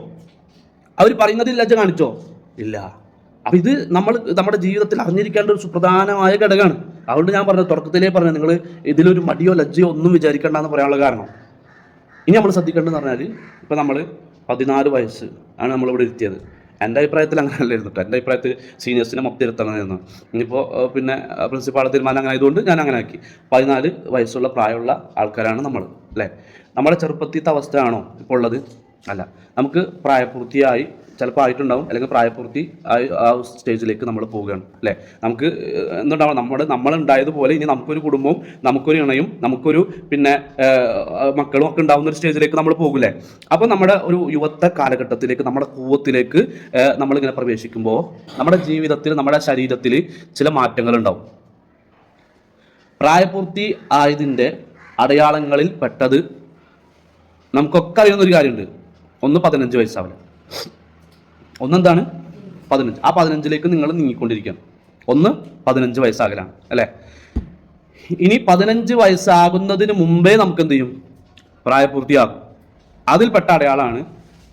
അവർ പറയുന്നതിൽ ലജ്ജ കാണിച്ചോ? ഇല്ല. അപ്പൊ ഇത് നമ്മൾ നമ്മുടെ ജീവിതത്തിൽ അറിഞ്ഞിരിക്കേണ്ട ഒരു സുപ്രധാനമായ ഘടകമാണ്. അതുകൊണ്ട് ഞാൻ പറഞ്ഞത് തുടക്കത്തിലേ പറഞ്ഞു, നിങ്ങൾ ഇതിലൊരു മടിയോ ലജ്ജയോ ഒന്നും വിചാരിക്കേണ്ടെന്ന് പറയാനുള്ള കാരണം. ഇനി നമ്മൾ ശ്രദ്ധിക്കേണ്ടതെന്ന് പറഞ്ഞാൽ ഇപ്പം നമ്മൾ 14 വയസ്സ് ആണ് നമ്മളിവിടെ ഇരുത്തിയത്. എൻ്റെ അഭിപ്രായത്തിൽ അങ്ങനെ അല്ലായിരുന്നു കേട്ടോ. എൻ്റെ അഭിപ്രായത്തിൽ സീനിയേഴ്സിനെ മൊത്തം ഇരുത്തണമെന്നായിരുന്നു. ഇനിയിപ്പോൾ പിന്നെ പ്രിൻസിപ്പാൾ തീരുമാനം അങ്ങനെ ആയതുകൊണ്ട് ഞാൻ അങ്ങനെ ആക്കി. 14 വയസ്സുള്ള പ്രായമുള്ള ആൾക്കാരാണ് നമ്മൾ അല്ലേ? നമ്മുടെ ചെറുപ്പത്തിലത്തെ അവസ്ഥയാണോ ഇപ്പോൾ ഉള്ളത്? അല്ല. നമുക്ക് പ്രായപൂർത്തിയായി ചിലപ്പോൾ ആയിട്ടുണ്ടാവും, അല്ലെങ്കിൽ പ്രായപൂർത്തി ആ സ്റ്റേജിലേക്ക് നമ്മൾ പോവുകയാണ് അല്ലേ? നമുക്ക് എന്തുണ്ടാവും? നമ്മളുണ്ടായതുപോലെ ഇനി നമുക്കൊരു കുടുംബവും നമുക്കൊരു ഇണയും നമുക്കൊരു പിന്നെ മക്കളും ഒക്കെ ഉണ്ടാവുന്ന ഒരു സ്റ്റേജിലേക്ക് നമ്മൾ പോകില്ലേ? അപ്പോൾ നമ്മുടെ ഒരു യുവത്വ കാലഘട്ടത്തിലേക്ക്, നമ്മുടെ കൂവത്തിലേക്ക് നമ്മളിങ്ങനെ പ്രവേശിക്കുമ്പോൾ നമ്മുടെ ജീവിതത്തിൽ, നമ്മുടെ ശരീരത്തിൽ ചില മാറ്റങ്ങൾ ഉണ്ടാവും. പ്രായപൂർത്തി ആയതിൻ്റെ അടയാളങ്ങളിൽ പെട്ടത് നമുക്കൊക്കെ അറിയുന്നൊരു കാര്യമുണ്ട്. ഒന്ന് 15 വയസ്സാവില്ല. ഒന്നെന്താണ്? 15. ആ 15ലേക്ക് നിങ്ങൾ നീങ്ങിക്കൊണ്ടിരിക്കുകയാണ്. ഒന്ന് 15 വയസ്സാകലാണ് അല്ലേ? ഇനി 15 വയസ്സാകുന്നതിന് മുമ്പേ നമുക്ക് എന്ത് ചെയ്യും? പ്രായപൂർത്തിയാകും. അതിൽപ്പെട്ട അടയാളമാണ്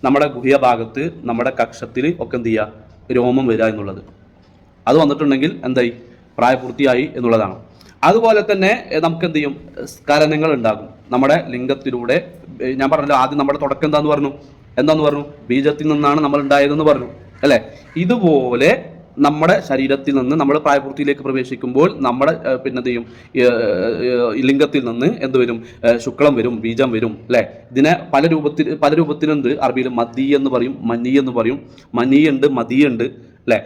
നമ്മുടെ ഗുഹ്യഭാഗത്ത്, നമ്മുടെ കക്ഷത്തിൽ ഒക്കെ എന്ത് ചെയ്യുക? രോമം വരിക എന്നുള്ളത്. അത് വന്നിട്ടുണ്ടെങ്കിൽ എന്തായി? പ്രായപൂർത്തിയായി എന്നുള്ളതാണ്. അതുപോലെ തന്നെ നമുക്ക് എന്ത് ചെയ്യും? സ്ഖലനങ്ങൾ ഉണ്ടാകും നമ്മുടെ ലിംഗത്തിലൂടെ. ഞാൻ പറഞ്ഞല്ലോ, ആദ്യം നമ്മുടെ തുടക്കം എന്താന്ന് പറഞ്ഞു? ബീജത്തിൽ നിന്നാണ് നമ്മൾ ഉണ്ടായതെന്ന് പറഞ്ഞു അല്ലേ? ഇതുപോലെ നമ്മുടെ ശരീരത്തിൽ നിന്ന് നമ്മൾ പ്രായപൂർത്തിയിലേക്ക് പ്രവേശിക്കുമ്പോൾ നമ്മുടെ പിന്നെ എന്ത് ചെയ്യും? ലിംഗത്തിൽ നിന്ന് എന്ത് വരും? ശുക്ലം വരും, ബീജം വരും അല്ലേ? ഇതിനെ പല രൂപത്തിലുണ്ട്. അറബിയിൽ മദി എന്ന് പറയും, മനി എന്ന് പറയും. മനിയുണ്ട്, മദിയുണ്ട് അല്ലേ?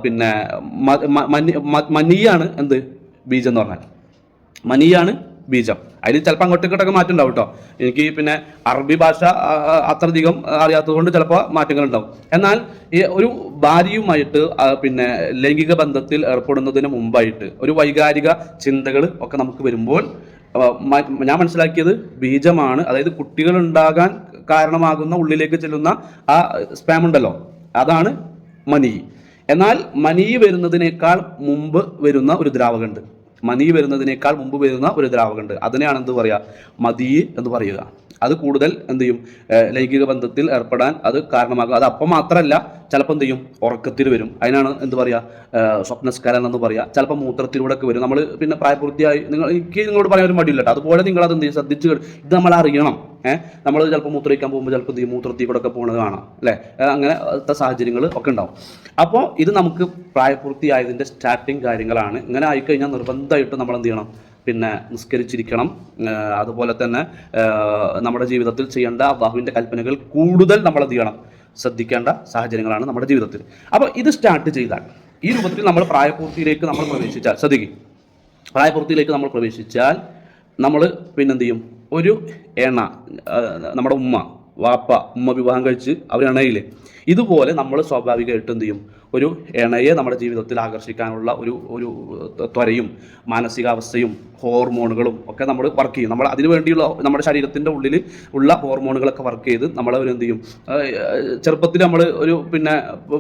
പിന്നെ മനിയാണ് എന്ത്? ബീജം എന്ന് പറഞ്ഞാൽ മനിയാണ് ബീജം. അതിൽ ചിലപ്പോൾ അങ്ങോട്ടേക്കൊക്കെ മാറ്റം ഉണ്ടാവും കേട്ടോ. എനിക്ക് പിന്നെ അറബി ഭാഷ അത്രയധികം അറിയാത്തത് കൊണ്ട് ചിലപ്പോൾ മാറ്റങ്ങൾ ഉണ്ടാവും. എന്നാൽ ഈ ഒരു ഭാര്യയുമായിട്ട് പിന്നെ ലൈംഗിക ബന്ധത്തിൽ ഏർപ്പെടുന്നതിന് മുമ്പായിട്ട് ഒരു വൈകാരിക ചിന്തകൾ ഒക്കെ നമുക്ക് വരുമ്പോൾ ഞാൻ മനസ്സിലാക്കിയത് ബീജമാണ്. അതായത് കുട്ടികൾ ഉണ്ടാകാൻ കാരണമാകുന്ന ഉള്ളിലേക്ക് ചെല്ലുന്ന ആ സ്പാം ഉണ്ടല്ലോ, അതാണ് മനി. എന്നാൽ മനി വരുന്നതിനേക്കാൾ മുമ്പ് വരുന്ന ഒരു ദ്രാവകമുണ്ട്. അതിനെയാണ് എന്ത് പറയുക? മദി എന്ന് പറയുക. അത് കൂടുതൽ എന്ത് ചെയ്യും? ലൈംഗിക ബന്ധത്തിൽ ഏർപ്പെടാൻ അത് കാരണമാകും. അത് അപ്പം മാത്രമല്ല, ചിലപ്പോൾ എന്ത് ചെയ്യും? ഉറക്കത്തിൽ വരും. അതിനാണ് എന്ത് പറയുക? സ്വപ്നസ്ഖലനം എന്ന് പറയുക. ചിലപ്പോൾ മൂത്രത്തിലൂടെ ഒക്കെ വരും. നമ്മൾ പിന്നെ പ്രായപൂർത്തിയായി എനിക്ക് നിങ്ങളോട് പറയാൻ ഒരു മടിയില്ല കേട്ടോ. അതുപോലെ നിങ്ങളത് എന്ത് ചെയ്യും? ശ്രദ്ധിച്ച് ഇത് നമ്മൾ അറിയണം. നമ്മൾ ചിലപ്പോൾ മൂത്രമൊഴിക്കാൻ പോകുമ്പോൾ ചിലപ്പോൾ എന്ത് ചെയ്യും? മൂത്രത്തിൽ കൂടെ ഒക്കെ പോകുന്നത് കാണാം അല്ലേ? അങ്ങനത്തെ സാഹചര്യങ്ങൾ ഒക്കെ ഉണ്ടാവും. അപ്പോൾ ഇത് നമുക്ക് പ്രായപൂർത്തിയായതിൻ്റെ സ്റ്റാർട്ടിങ് കാര്യങ്ങളാണ്. ഇങ്ങനെ ആയിക്കഴിഞ്ഞാൽ നിർബന്ധമായിട്ടും നമ്മൾ എന്ത് ചെയ്യണം? പിന്നെ നിസ്കരിച്ചിരിക്കണം. അതുപോലെ തന്നെ നമ്മുടെ ജീവിതത്തിൽ ചെയ്യേണ്ട അല്ലാഹുവിൻ്റെ കൽപ്പനകൾ കൂടുതൽ നമ്മൾ എന്ത് ചെയ്യണം? ശ്രദ്ധിക്കേണ്ട സാഹചര്യങ്ങളാണ് നമ്മുടെ ജീവിതത്തിൽ. അപ്പോൾ ഇത് സ്റ്റാർട്ട് ചെയ്താൽ ഈ രൂപത്തിൽ നമ്മൾ പ്രായപൂർത്തിയിലേക്ക് നമ്മൾ പ്രവേശിച്ചാൽ, ശ്രദ്ധിക്കും, പ്രായപൂർത്തിയിലേക്ക് നമ്മൾ പ്രവേശിച്ചാൽ നമ്മൾ പിന്നെന്ത് ചെയ്യും? ഒരു എണ, നമ്മുടെ ഉമ്മ വിവാഹം കഴിച്ച് അവർ എണയില്ലേ, ഇതുപോലെ നമ്മൾ സ്വാഭാവികമായിട്ട് എന്ത് ചെയ്യും? ഒരു ഇണയെ നമ്മുടെ ജീവിതത്തിൽ ആകർഷിക്കാനുള്ള ഒരു ഒരു ത്വരയും മാനസികാവസ്ഥയും ഹോർമോണുകളും ഒക്കെ നമ്മൾ വർക്ക് ചെയ്യും. നമ്മൾ അതിനു വേണ്ടിയുള്ള നമ്മുടെ ശരീരത്തിൻ്റെ ഉള്ളിൽ ഉള്ള ഹോർമോണുകളൊക്കെ വർക്ക് ചെയ്ത് നമ്മളവരെന്ത് ചെയ്യും, ചെറുപ്പത്തിൽ നമ്മൾ ഒരു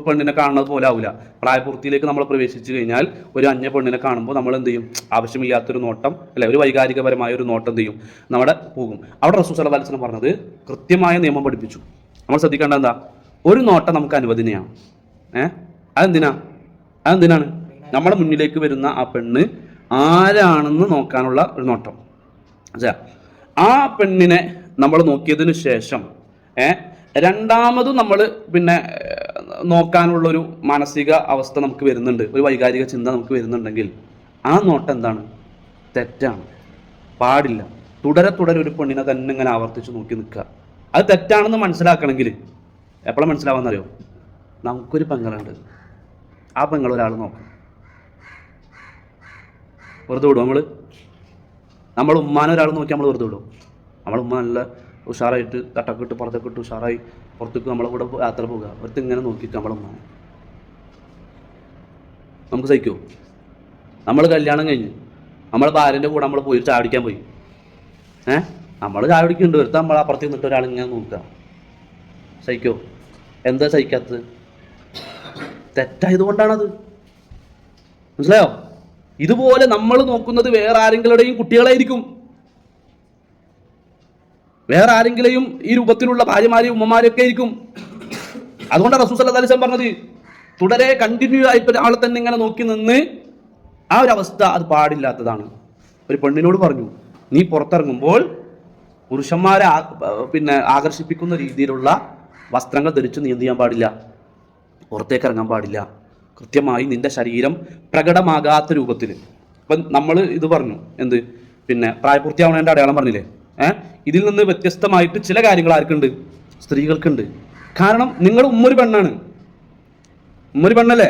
പെണ്ണിനെ കാണുന്നത് പോലെ ആവില്ല. പ്രായപൂർത്തിയിലേക്ക് നമ്മൾ പ്രവേശിച്ചു കഴിഞ്ഞാൽ ഒരു അന്യ പെണ്ണിനെ കാണുമ്പോൾ നമ്മൾ എന്ത് ചെയ്യും, ആവശ്യമില്ലാത്തൊരു നോട്ടം അല്ലെ, ഒരു വൈകാരികപരമായ ഒരു നോട്ടം എന്ത് ചെയ്യും, നമ്മുടെ പോകും. അവിടെ റസൂൽ സല്ലല്ലാഹു അലൈഹി വസല്ലം പറഞ്ഞത് കൃത്യമായ നിയമം പഠിപ്പിച്ചു. നമ്മൾ ശ്രദ്ധിക്കേണ്ട എന്താ, ഒരു നോട്ടം നമുക്ക് അനുവദനീയമാണ്. അതെന്തിനാണ് നമ്മുടെ മുന്നിലേക്ക് വരുന്ന ആ പെണ്ണ് ആരാണെന്ന് നോക്കാനുള്ള ഒരു നോട്ടം. ആ പെണ്ണിനെ നമ്മൾ നോക്കിയതിന് ശേഷം രണ്ടാമതും നമ്മൾ നോക്കാനുള്ളൊരു മാനസിക അവസ്ഥ നമുക്ക് വരുന്നുണ്ട്, ഒരു വൈകാരിക ചിന്ത നമുക്ക് വരുന്നുണ്ടെങ്കിൽ ആ നോട്ടം എന്താണ്, തെറ്റാണ്, പാടില്ല. തുടരെ ഒരു പെണ്ണിനെ തന്നെ ഇങ്ങനെ ആവർത്തിച്ച് നോക്കി നിൽക്കുക. അത് തെറ്റാണെന്ന് മനസ്സിലാക്കണമെങ്കിൽ എപ്പോഴാണ് മനസ്സിലാവാന്നറിയോ, നമുക്കൊരു പെങ്ങളുണ്ട്, ആ പെങ്ങൾ ഒരാൾ നോക്കും. വെറുതെ വിടും നമ്മൾ ഉമ്മാനെ ഒരാൾ നോക്കി നമ്മൾ വെറുതെ വിടും. നമ്മുടെ ഉമ്മ നല്ല ഉഷാറായിട്ട് തട്ടൊക്കെ ഇട്ട് പുറത്തൊക്കെ ഇട്ട് ഉഷാറായി പുറത്തേക്ക് നമ്മളെ കൂടെ യാത്ര പോകുക, ഒരുത്ത് ഇങ്ങനെ നോക്കിയിട്ട് നമ്മളെ ഉമ്മാനെ നമുക്ക് സഹിക്കുമോ? നമ്മൾ കല്യാണം കഴിഞ്ഞ് നമ്മളെ ഭാര്യൻ്റെ കൂടെ നമ്മൾ പോയി ചാടിക്കാൻ പോയി, നമ്മൾ ചാടിക്കുന്നുണ്ട്, ഒരുത്ത നമ്മൾ അപ്പുറത്ത് നിന്നിട്ട് ഒരാളിങ്ങനെ നോക്കുക, സഹിക്കുമോ? എന്താ സഹിക്കാത്തത്? തെറ്റായതുകൊണ്ടാണത്. മനസ്സിലായോ? ഇതുപോലെ നമ്മൾ നോക്കുന്നത് വേറെ ആരെങ്കിലുടെയും കുട്ടികളായിരിക്കും, വേറെ ആരെങ്കിലും ഈ രൂപത്തിലുള്ള ഭാര്യമാരെയും ഉമ്മമാരെയൊക്കെ ആയിരിക്കും. അതുകൊണ്ടാണ് റസൂൽ സല്ലല്ലാഹു അലൈഹി വസല്ലം പറഞ്ഞത്, തുടരെ കണ്ടിന്യൂ ആയിട്ട് ആളെ തന്നെ ഇങ്ങനെ നോക്കി നിന്ന് ആ ഒരു അവസ്ഥ അത് പാടില്ലാത്തതാണ്. ഒരു പെണ്ണിനോട് പറഞ്ഞു, നീ പുറത്തിറങ്ങുമ്പോൾ പുരുഷന്മാരെ ആകർഷിപ്പിക്കുന്ന രീതിയിലുള്ള വസ്ത്രങ്ങൾ ധരിച്ച് നീ എന്ത് ചെയ്യാൻ പാടില്ല, പുറത്തേക്ക് ഇറങ്ങാൻ പാടില്ല. കൃത്യമായി നിന്റെ ശരീരം പ്രകടമാകാത്ത രൂപത്തിൽ. ഇപ്പം നമ്മൾ ഇത് പറഞ്ഞു, എന്ത് പ്രായപൂർത്തിയാവണേൻ്റെ അടയാളം പറഞ്ഞില്ലേ, ഇതിൽ നിന്ന് വ്യത്യസ്തമായിട്ട് ചില കാര്യങ്ങൾ ആർക്കുണ്ട്, സ്ത്രീകൾക്കുണ്ട്. കാരണം നിങ്ങൾ ഉമ്മൊരു പെണ്ണാണ്, ഉമ്മൊരു പെണ്ണല്ലേ,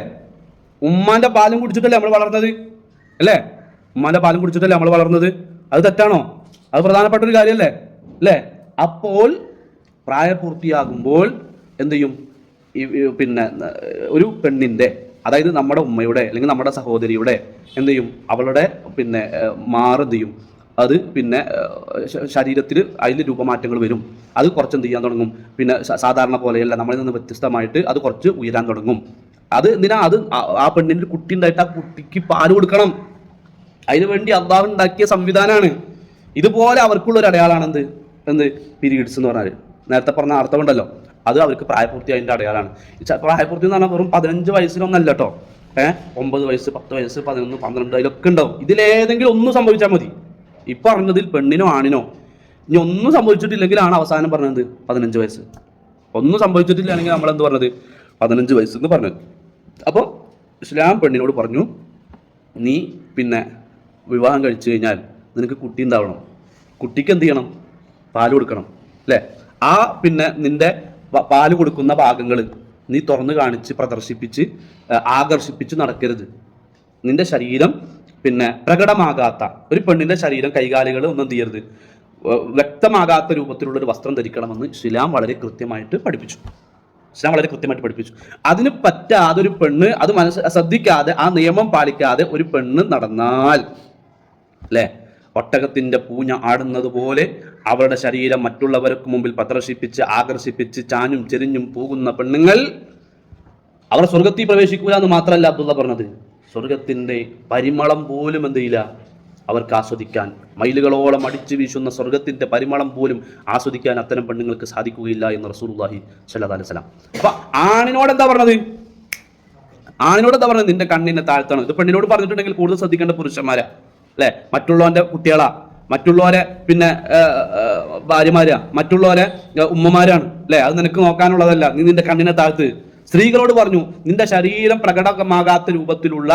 ഉമ്മാൻ്റെ പാലും കുടിച്ചിട്ടല്ലേ നമ്മൾ വളർന്നത്, അല്ലേ? ഉമ്മാൻ്റെ പാലും കുടിച്ചിട്ടല്ലേ നമ്മൾ വളർന്നത്. അത് തെറ്റാണോ? അത് പ്രധാനപ്പെട്ട ഒരു കാര്യമല്ലേ, അല്ലേ? അപ്പോൾ പ്രായപൂർത്തിയാകുമ്പോൾ എന്ത് ചെയ്യും, ഒരു പെണ്ണിൻ്റെ, അതായത് നമ്മുടെ ഉമ്മയുടെ അല്ലെങ്കിൽ നമ്മുടെ സഹോദരിയുടെ എന്ത് ചെയ്യും, അവളുടെ മാറെന്ത് ചെയ്യും, അത് ശരീരത്തിൽ അതിൽ രൂപമാറ്റങ്ങൾ വരും. അത് കുറച്ച് എന്ത് ചെയ്യാൻ തുടങ്ങും, സാധാരണ പോലെയല്ല, നമ്മളിൽ നിന്ന് വ്യത്യസ്തമായിട്ട് അത് കുറച്ച് ഉയരാൻ തുടങ്ങും. അത് എന്തിനാ, അത് ആ പെണ്ണിൻ്റെ കുട്ടി ഉണ്ടായിട്ട് ആ കുട്ടിക്ക് പാല് കൊടുക്കണം. അതിനു വേണ്ടി അള്ളാഹു ഉണ്ടാക്കിയ സംവിധാനമാണ്. ഇതുപോലെ അവർക്കുള്ളൊരു അടയാളമാണ് എന്ത് പീരീഡ്സ് എന്ന് പറഞ്ഞാൽ. നേരത്തെ പറഞ്ഞ അർത്ഥമുണ്ടല്ലോ, അത് അവർക്ക് പ്രായപൂർത്തി അതിൻ്റെ അടയാളമാണ്. പ്രായപൂർത്തി എന്ന് പറഞ്ഞാൽ വെറും 15 വയസ്സിലൊന്നല്ല കേട്ടോ, 9 വയസ്സ്, 10 വയസ്സ്, 11, 12 അതിലൊക്കെ ഉണ്ടാവും. ഇതിലേതെങ്കിലും ഒന്നും സംഭവിച്ചാൽ മതി. ഇപ്പം പറഞ്ഞതിൽ പെണ്ണിനോ ആണിനോ ഇനി ഒന്നും സംഭവിച്ചിട്ടില്ലെങ്കിലാണ് അവസാനം പറഞ്ഞത് 15 വയസ്സ്. ഒന്നും സംഭവിച്ചിട്ടില്ലെങ്കിൽ നമ്മളെന്ത് പറഞ്ഞത് 15 വയസ്സ് എന്ന് പറഞ്ഞത്. അപ്പോൾ ഇസ്ലാം പെണ്ണിനോട് പറഞ്ഞു, നീ വിവാഹം കഴിച്ചു കഴിഞ്ഞാൽ നിനക്ക് കുട്ടി ഉണ്ടാവണം, കുട്ടിക്ക് എന്ത് ചെയ്യണം, പാല് കൊടുക്കണം, അല്ലേ? ആ നിന്റെ പാല് കൊടുക്കുന്ന ഭാഗങ്ങൾ നീ തുറന്ന് കാണിച്ച് പ്രദർശിപ്പിച്ച് ആകർഷിപ്പിച്ച് നടക്കരുത്. നിന്റെ ശരീരം പ്രകടമാകാത്ത ഒരു പെണ്ണിൻ്റെ ശരീരം, കൈകാലുകൾ ഒന്നും എന്ത് ചെയ്യരുത്, വ്യക്തമാകാത്ത രൂപത്തിലുള്ളൊരു വസ്ത്രം ധരിക്കണമെന്ന് ഇസ്ലാം വളരെ കൃത്യമായിട്ട് പഠിപ്പിച്ചു. അതിന് പറ്റാതെ ഒരു പെണ്ണ് അത് ശ്രദ്ധിക്കാതെ ആ നിയമം പാലിക്കാതെ ഒരു പെണ്ണ് നടന്നാൽ, അല്ലേ, ഒട്ടകത്തിൻ്റെ പൂഞ്ഞ ആടുന്നത് പോലെ അവരുടെ ശരീരം മറ്റുള്ളവർക്ക് മുമ്പിൽ പ്രദർശിപ്പിച്ച് ആകർഷിപ്പിച്ച് ചാഞ്ഞും ചെരിഞ്ഞും പോകുന്ന പെണ്ണുങ്ങൾ അവർ സ്വർഗത്തിൽ പ്രവേശിക്കൂല എന്ന് മാത്രമല്ല അബ്ദുള്ള പറഞ്ഞത്, സ്വർഗത്തിൻ്റെ പരിമളം പോലും എന്ത് ചെയ്യില്ല അവർക്ക് ആസ്വദിക്കാൻ, മൈലുകളോളം അടിച്ചു വീശുന്ന സ്വർഗത്തിൻ്റെ പരിമളം പോലും ആസ്വദിക്കാൻ അത്തരം പെണ്ണുങ്ങൾക്ക് സാധിക്കുകയില്ല എന്ന് റസൂലുള്ളാഹി സ്വല്ലല്ലാഹു അലൈഹി വസല്ലം. അപ്പൊ ആണിനോട് എന്താ പറഞ്ഞത്, നിന്റെ കണ്ണിനെ താഴ്ത്തണം. ഇത് പെണ്ണിനോട് പറഞ്ഞിട്ടുണ്ടെങ്കിൽ കൂടുതൽ ശ്രദ്ധിക്കേണ്ട പുരുഷന്മാരാ, അല്ലെ? മറ്റുള്ളവന്റെ കുട്ടികളാ, മറ്റുള്ളവരെ ഭാര്യമാരാ, മറ്റുള്ളവരെ ഉമ്മമാരാണ്, അല്ലെ? അത് നിനക്ക് നോക്കാനുള്ളതല്ല, നീ നിന്റെ കണ്ണിനെ താഴ്ത്ത്. സ്ത്രീകളോട് പറഞ്ഞു, നിന്റെ ശരീരം പ്രകടമാകാത്ത രൂപത്തിലുള്ള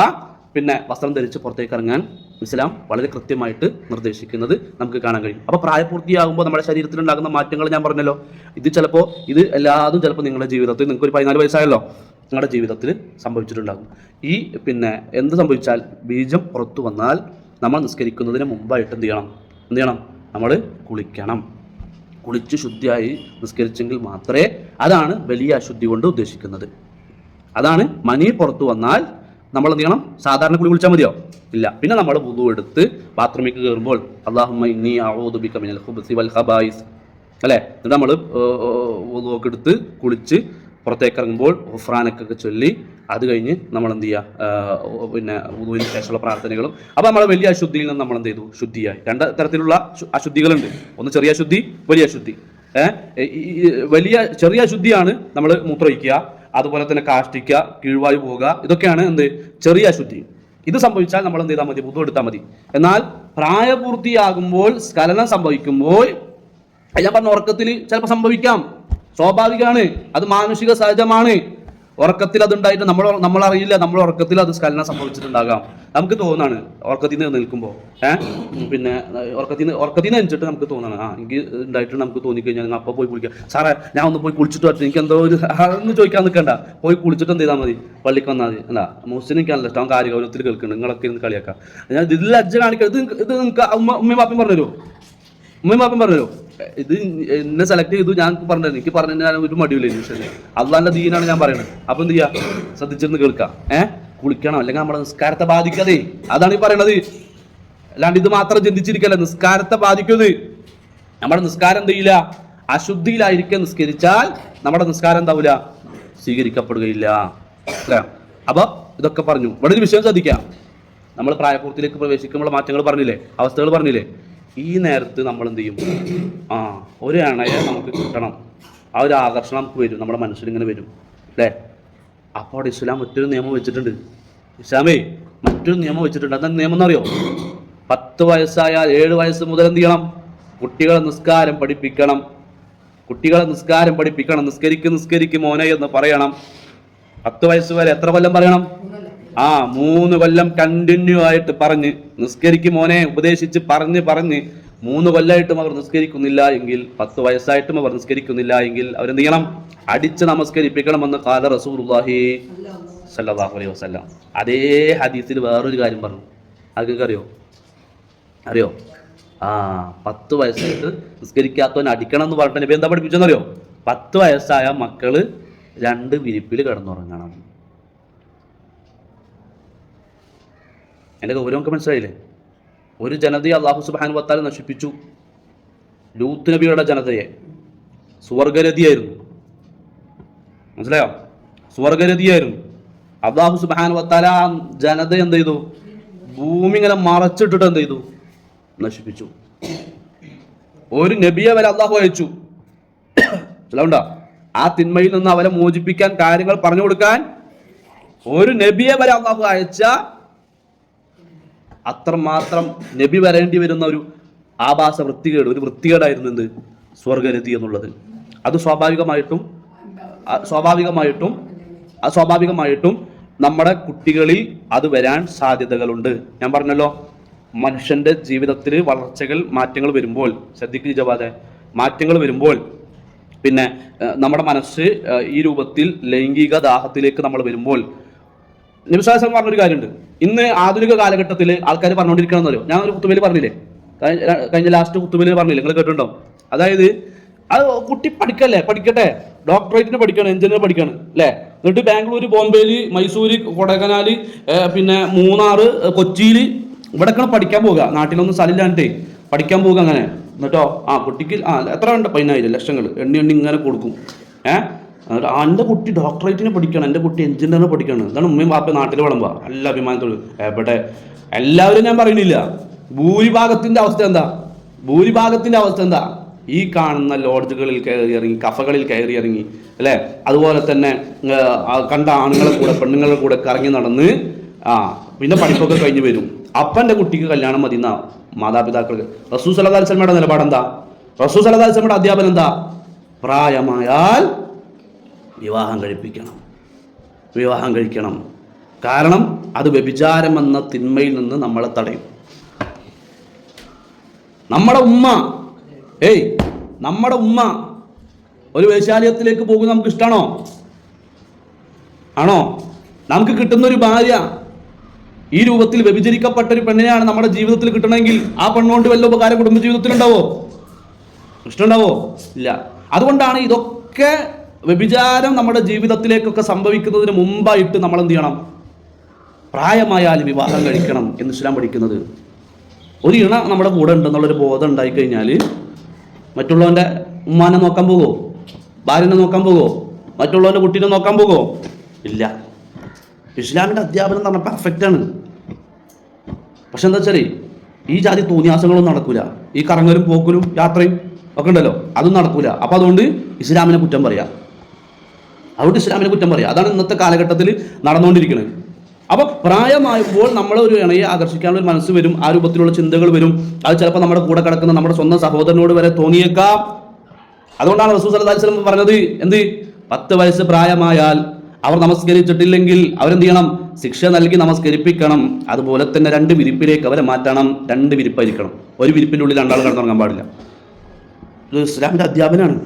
വസ്ത്രം ധരിച്ച് പുറത്തേക്ക് ഇറങ്ങാൻ ഇസ്ലാം വളരെ കൃത്യമായിട്ട് നിർദ്ദേശിക്കുന്നത് നമുക്ക് കാണാൻ കഴിയും. അപ്പോൾ പ്രായപൂർത്തിയാകുമ്പോൾ നമ്മുടെ ശരീരത്തിൽ ഉണ്ടാകുന്ന മാറ്റങ്ങൾ ഞാൻ പറഞ്ഞല്ലോ, ഇത് എല്ലാതും ചിലപ്പോൾ നിങ്ങളുടെ ജീവിതത്തിൽ, നിങ്ങൾക്ക് ഒരു 14 വയസ്സായല്ലോ, നിങ്ങളുടെ ജീവിതത്തിൽ സംഭവിച്ചിട്ടുണ്ടാകും. ഈ എന്ത് സംഭവിച്ചാൽ, ബീജം പുറത്തു വന്നാൽ നമ്മൾ നിസ്കരിക്കുന്നതിന് മുമ്പായിട്ട് എന്ത് ചെയ്യണം, നമ്മൾ കുളിക്കണം. കുളിച്ച് ശുദ്ധിയായി നിസ്കരിച്ചെങ്കിൽ മാത്രമേ, അതാണ് വലിയ അശുദ്ധി കൊണ്ട് ഉദ്ദേശിക്കുന്നത്. അതാണ് മനി പുറത്തു വന്നാൽ നമ്മൾ എന്ത് ചെയ്യണം? സാധാരണ കുളി കുളിച്ചാൽ മതിയോ? ഇല്ല. പിന്നെ നമ്മൾ വുളു എടുത്ത് ബാത്റൂമിലേക്ക് കയറുമ്പോൾ അല്ലാഹുമ്മ ഇന്നി അഊദു ബിക മിനൽ ഖുബ്സി വൽ ഖബായിസ് അല്ലേ, എന്നിട്ട് നമ്മൾ വുളു ഒക്കെ എടുത്ത് കുളിച്ച് പുറത്തേക്ക് ഇറങ്ങുമ്പോൾ ഗുഫ്രാനക്കൊക്കെ ചൊല്ലി അത് കഴിഞ്ഞ് നമ്മൾ എന്ത് ചെയ്യുക? പിന്നെ വുളുവിന് ശേഷമുള്ള പ്രാർത്ഥനകളും. അപ്പോൾ നമ്മൾ വലിയ അശുദ്ധിയിൽ നിന്ന് നമ്മൾ എന്ത് ചെയ്തു? ശുദ്ധിയായി. രണ്ട് തരത്തിലുള്ള അശുദ്ധികളുണ്ട്. ഒന്ന് ചെറിയ അശുദ്ധി, വലിയ അശുദ്ധി. ചെറിയ അശുദ്ധിയാണ് നമ്മൾ മൂത്രമൊഴിക്കുക, അതുപോലെ തന്നെ കാഷ്ടിക്കുക, കീഴ്വായു പോവുക, ഇതൊക്കെയാണ് എന്ത്? ചെറിയ അശുദ്ധി. ഇത് സംഭവിച്ചാൽ നമ്മൾ എന്ത് ചെയ്താൽ മതി? വുളു എടുത്താൽ മതി. എന്നാൽ പ്രായപൂർത്തിയാകുമ്പോൾ സ്ഖലനം സംഭവിക്കുമ്പോൾ, ഞാൻ പറഞ്ഞ ഉറക്കത്തിൽ ചിലപ്പോൾ സംഭവിക്കാം, സ്വാഭാവികമാണ്, അത് മാനുഷിക സഹജമാണ്. ഉറക്കത്തിൽ അതുണ്ടായിട്ട് നമ്മൾ അറിയില്ല, നമ്മൾ ഉറക്കത്തിൽ അത് സ്ഖലനം സംഭവിച്ചിട്ടുണ്ടാകാം. നമുക്ക് തോന്നാണ് ഉറക്കത്തിൽ നിന്ന് നിൽക്കുമ്പോൾ, പിന്നെ ഉറക്കത്തിൽ നിന്ന് എണിച്ചിട്ട് നമുക്ക് തോന്നണം എനിക്ക് ഉണ്ടായിട്ട് നമുക്ക് തോന്നിക്കഴിഞ്ഞാൽ അപ്പോൾ പോയി കുളിക്കുക. സാറേ ഞാൻ ഒന്ന് പോയി കുളിച്ചിട്ട് വരട്ടെ, എനിക്ക് എന്തോ ഒരു അതൊന്നും ചോദിക്കാൻ നിൽക്കണ്ട, പോയി കുളിച്ചിട്ട് എന്ത് ചെയ്താൽ മതി? പള്ളിക്ക് വന്നാൽ മതി. അല്ല മുസ്ലിംക്കാണല്ലോ ഇഷ്ടം, കാര്യഗൗരവത്തിൽ കേൾക്കുന്നുണ്ട്, നിങ്ങളൊക്കെ ഇരുന്ന് കളിയാക്കാം. ഞാൻ ഇതിൽ ലജ്ജ കാണിക്കരുത്. ഇത് നിങ്ങൾക്ക് ഉമ്മയും ബാപ്പയും പറഞ്ഞുതരുമോ? ഉമ്മയും ബാപ്പയും പറഞ്ഞുതരുമോ? ഇത് എന്നെ സെലക്ട് ചെയ്തു, ഞാൻ പറഞ്ഞു, എനിക്ക് പറഞ്ഞു ഞാൻ ഒരു മടിയില്ല. ഇൻഷാല്ലാ അള്ളാന്റെ ദീനാണ് ഞാൻ പറയുന്നത്. അപ്പൊ എന്ത് ചെയ്യാ? ശ്രദ്ധിച്ചിരുന്ന് കേൾക്കാം. കുളിക്കണം, അല്ലെങ്കിൽ നമ്മുടെ നിസ്കാരത്തെ ബാധിക്കാതെ, അതാണ് ഈ പറയണത്. അല്ലാണ്ട് ഇത് മാത്രം ചിന്തിച്ചിരിക്കല്ല, നിസ്കാരത്തെ ബാധിക്കുന്നത്. നമ്മുടെ നിസ്കാരം എന്ത് ചെയ്യില്ല? അശുദ്ധിയിലായിരിക്കും നിസ്കരിച്ചാൽ നമ്മുടെ നിസ്കാരം എന്താവില്ല? സ്വീകരിക്കപ്പെടുകയില്ല. അല്ലേ? അപ്പൊ ഇതൊക്കെ പറഞ്ഞു. ഇവിടെ ഒരു വിഷയം ശ്രദ്ധിക്കാം. നമ്മൾ പ്രായപൂർത്തിയിലേക്ക് പ്രവേശിക്കുമ്പോൾ മാറ്റങ്ങൾ പറഞ്ഞില്ലേ, അവസ്ഥകൾ പറഞ്ഞില്ലേ? ഈ നേരത്ത് നമ്മൾ എന്ത് ചെയ്യും? ഒരു അണയെ നമുക്ക് കിട്ടണം, ആ ഒരു ആകർഷണം നമുക്ക് വരും, നമ്മുടെ മനസ്സിലിങ്ങനെ വരും അല്ലേ? അപ്പോൾ അവിടെ ഇസ്ലാം മറ്റൊരു നിയമം വെച്ചിട്ടുണ്ട്. ഇസ്ലാമേ മറ്റൊരു നിയമം വെച്ചിട്ടുണ്ട്. അതെന്താ നിയമം എന്നറിയോ? 10 വയസ്സായാൽ 7 വയസ്സ് മുതൽ എന്ത് ചെയ്യണം? കുട്ടികളെ നിസ്കാരം പഠിപ്പിക്കണം. കുട്ടികളെ നിസ്കാരം പഠിപ്പിക്കണം. നിസ്കരിക്കും മോനെ എന്ന് പറയണം. 10 വയസ്സ് വരെ എത്ര കൊല്ലം പറയണം? 3 കൊല്ലം കണ്ടിന്യൂ ആയിട്ട് പറഞ്ഞ് നിസ്കരിക്കും മോനെ ഉപദേശിച്ച് പറഞ്ഞ് 3 കൊല്ലമായിട്ടും അവർ നിസ്കരിക്കുന്നില്ല എങ്കിൽ, 10 വയസ്സായിട്ടും അവർ നിസ്കരിക്കുന്നില്ല എങ്കിൽ അവരെന്ത് ചെയ്യണം? അടിച്ച് നമസ്കരിപ്പിക്കണമെന്ന് ഖാല റസൂലുള്ളാഹി സ്വല്ലല്ലാഹു അലൈഹി വസല്ലം. അതേ ഹദീസിൽ വേറൊരു കാര്യം പറഞ്ഞു. അതൊക്കെ അറിയോ? 10 വയസ്സായിട്ട് നിസ്കരിക്കാത്തവൻ അടിക്കണം എന്ന് പറഞ്ഞിട്ട് നബി എന്താ പഠിപ്പിച്ചെന്നറിയോ? 10 വയസ്സായ മക്കള് 2 വിരിപ്പിൽ കിടന്നുറങ്ങണം. എൻ്റെ ഗൗരവമൊക്കെ മനസ്സിലായില്ലേ? ഒരു ജനതയെ അല്ലാഹു സുബ്ഹാനഹു വ തആല നശിപ്പിച്ചു. ലൂത്ത് നബിയുടെ ജനതയെ. സ്വർഗരതിയായിരുന്നു. മനസ്സിലായോ? സ്വർഗരതിയായിരുന്നു. അല്ലാഹു സുബ്ഹാനഹു വ തആല ജനത എന്ത് ചെയ്തു? ഭൂമി ഇങ്ങനെ മറച്ചിട്ടിട്ട് എന്ത് ചെയ്തു? നശിപ്പിച്ചു. ഒരു നബിയെ വരെ അല്ലാഹു അയച്ചു. മനസ്സിലാവുണ്ടോ? ആ തിന്മയിൽ നിന്ന് അവരെ മോചിപ്പിക്കാൻ, കാര്യങ്ങൾ പറഞ്ഞു കൊടുക്കാൻ ഒരു നബിയെ വരെ അല്ലാഹു അയച്ച അത്രമാത്രം നബി വരേണ്ടി വരുന്ന ഒരു ആഭാസ വൃത്തികേട്, ഒരു വൃത്തികേടായിരുന്നു എന്ത്? സ്വർഗരതി എന്നുള്ളത്. അത് സ്വാഭാവികമായിട്ടും നമ്മുടെ കുട്ടികളിൽ അത് വരാൻ സാധ്യതകളുണ്ട്. ഞാൻ പറഞ്ഞല്ലോ, മനുഷ്യന്റെ ജീവിതത്തിൽ വളർച്ചകൾ, മാറ്റങ്ങൾ വരുമ്പോൾ, ശ്രദ്ധിക്കുക ജവാദെ, മാറ്റങ്ങൾ വരുമ്പോൾ പിന്നെ നമ്മുടെ മനസ്സ് ഈ രൂപത്തിൽ ലൈംഗിക ദാഹത്തിലേക്ക് നമ്മൾ വരുമ്പോൾ, നബി സല്ലല്ലാഹു അലൈഹി വസല്ലം പറഞ്ഞൊരു കാര്യമുണ്ട്. ഇന്ന് ആധുനിക കാലഘട്ടത്തിൽ ആൾക്കാർ പറഞ്ഞുകൊണ്ടിരിക്കണമെന്നറിയോ? ഞാൻ ഒരു കുത്തുബയിൽ പറഞ്ഞില്ലേ, കഴിഞ്ഞ ലാസ്റ്റ് കുത്തുബയിൽ പറഞ്ഞില്ലേ, നിങ്ങൾ കേട്ടിട്ടുണ്ടോ? അതായത് അത് കുട്ടി പഠിക്കട്ടെ, ഡോക്ടറേറ്റിന് പഠിക്കണം, എഞ്ചിനീയർ പഠിക്കണം അല്ലേ? എന്നിട്ട് ബാംഗ്ലൂർ, ബോംബെയിൽ, മൈസൂര്, കൊടൈക്കനാൽ, പിന്നെ മൂന്നാർ, കൊച്ചിയിൽ ഇവിടെയൊക്കെ പഠിക്കാൻ പോവുക. നാട്ടിലൊന്നും സ്ഥലമില്ലാണ്ടേ പഠിക്കാൻ പോവുക. അങ്ങനെ എന്നിട്ടോ കുട്ടിക്ക് എത്ര ഉണ്ട്? 10,000 ലക്ഷങ്ങൾ എണ്ണി ഇങ്ങനെ കൊടുക്കും. എൻ്റെ കുട്ടി ഡോക്ടറേറ്റിന് പഠിക്കണം, എൻ്റെ കുട്ടി എഞ്ചിനീയറിന് പഠിക്കണം. എന്താണ് ഉമ്മയും ബാപ്പയും നാട്ടിൽ വിളമ്പുക നല്ല അഭിമാനത്തോട്. എവിടെ? എല്ലാവരും ഞാൻ പറയുന്നില്ല, ഭൂരിഭാഗത്തിൻ്റെ അവസ്ഥ എന്താ? ഈ കാണുന്ന ലോഡ്ജുകളിൽ കയറി ഇറങ്ങി, കഫകളിൽ കയറി ഇറങ്ങി അല്ലേ? അതുപോലെ തന്നെ കണ്ട ആണുങ്ങളെ കൂടെ പെണ്ണുങ്ങളുടെ കൂടെ കറങ്ങി നടന്ന് പിന്നെ പഠിപ്പൊക്കെ കഴിഞ്ഞ് വരും. അപ്പൻ്റെ കുട്ടിക്ക് കല്യാണം മതി എന്നാ മാതാപിതാക്കൾക്ക്. റസൂൽ സല്ലല്ലാഹു അലൈഹി വസല്ലമയുടെ നിലപാടെന്താ? റസൂൽ സല്ലല്ലാഹു അലൈഹി വസല്ലമയുടെ അധ്യാപനം എന്താ? പ്രായമായാൽ വിവാഹം കഴിക്കണം. കാരണം അത് വ്യഭിചാരം എന്ന തിന്മയിൽ നിന്ന് നമ്മളെ തടയും. നമ്മുടെ ഉമ്മ ഒരു വേശ്യാലയത്തിലേക്ക് പോകുന്നത് നമുക്ക് ഇഷ്ടമാണോ? ആണോ? നമുക്ക് കിട്ടുന്നൊരു ഭാര്യ ഈ രൂപത്തിൽ വ്യഭിചരിക്കപ്പെട്ട ഒരു പെണ്ണിനെയാണ് നമ്മുടെ ജീവിതത്തിൽ കിട്ടണമെങ്കിൽ ആ പെണ്ണുകൊണ്ട് വല്ല ഉപകാരം കുടുംബ ജീവിതത്തിൽ ഉണ്ടാവോ? ഇഷ്ടമുണ്ടാവോ? ഇല്ല. അതുകൊണ്ടാണ് ഇതൊക്കെ വ്യഭിചാരം നമ്മുടെ ജീവിതത്തിലേക്കൊക്കെ സംഭവിക്കുന്നതിന് മുമ്പായിട്ട് നമ്മൾ എന്ത് ചെയ്യണം? പ്രായമായാൽ വിവാഹം കഴിക്കണം എന്ന് ഇസ്ലാം പഠിക്കുന്നത്. ഒരു ഇണ നമ്മുടെ കൂടെ ഉണ്ടെന്നുള്ളൊരു ബോധം ഉണ്ടായിക്കഴിഞ്ഞാൽ മറ്റുള്ളവൻ്റെ ഉമ്മാനെ നോക്കാൻ പോകുമോ? ഭാര്യനെ നോക്കാൻ പോകുമോ? മറ്റുള്ളവൻ്റെ കുട്ടീനെ നോക്കാൻ പോകുമോ? ഇല്ല. ഇസ്ലാമിൻ്റെ അധ്യാപനം എന്ന് പറഞ്ഞാൽ പെർഫെക്റ്റാണ്. പക്ഷെ എന്താ വെച്ചാൽ ഈ ജാതി തോന്നിയാസങ്ങളൊന്നും നടക്കൂല. ഈ കറങ്ങലും പോക്കലും യാത്രയും ഒക്കെ ഉണ്ടല്ലോ, അതും നടക്കൂല. അപ്പോൾ അതുകൊണ്ട് ഇസ്ലാമിനെ കുറ്റം പറയാം. അതാണ് ഇന്നത്തെ കാലഘട്ടത്തിൽ നടന്നുകൊണ്ടിരിക്കുന്നത്. അപ്പോൾ പ്രായമായപ്പോൾ നമ്മളെ ഒരു ഇണയെ ആകർഷിക്കാനുള്ള ഒരു മനസ്സ് വരും, ആ രൂപത്തിലുള്ള ചിന്തകൾ വരും. അത് ചിലപ്പോൾ നമ്മുടെ കൂടെ കിടക്കുന്ന നമ്മുടെ സ്വന്തം സഹോദരനോട് വരെ തോന്നിയേക്കാം. അതുകൊണ്ടാണ് റസൂൽ സല്ലല്ലാഹു അലൈഹി വസല്ലം പറഞ്ഞത്, 10 വയസ്സ് പ്രായമായാൽ അവർ നമസ്കരിച്ചിട്ടില്ലെങ്കിൽ അവരെന്ത് ചെയ്യണം? ശിക്ഷ നൽകി നമസ്കരിപ്പിക്കണം. അതുപോലെ തന്നെ 2 വിരിപ്പിലേക്ക് അവരെ മാറ്റണം. 2 വിരിപ്പായിരിക്കണം. ഒരു വിരിപ്പിൻ്റെ ഉള്ളിൽ 2 ആൾ കിടന്നുറങ്ങാൻ പാടില്ല. ഇത് ഇസ്ലാമിൻ്റെ അധ്യാപനമാണ്.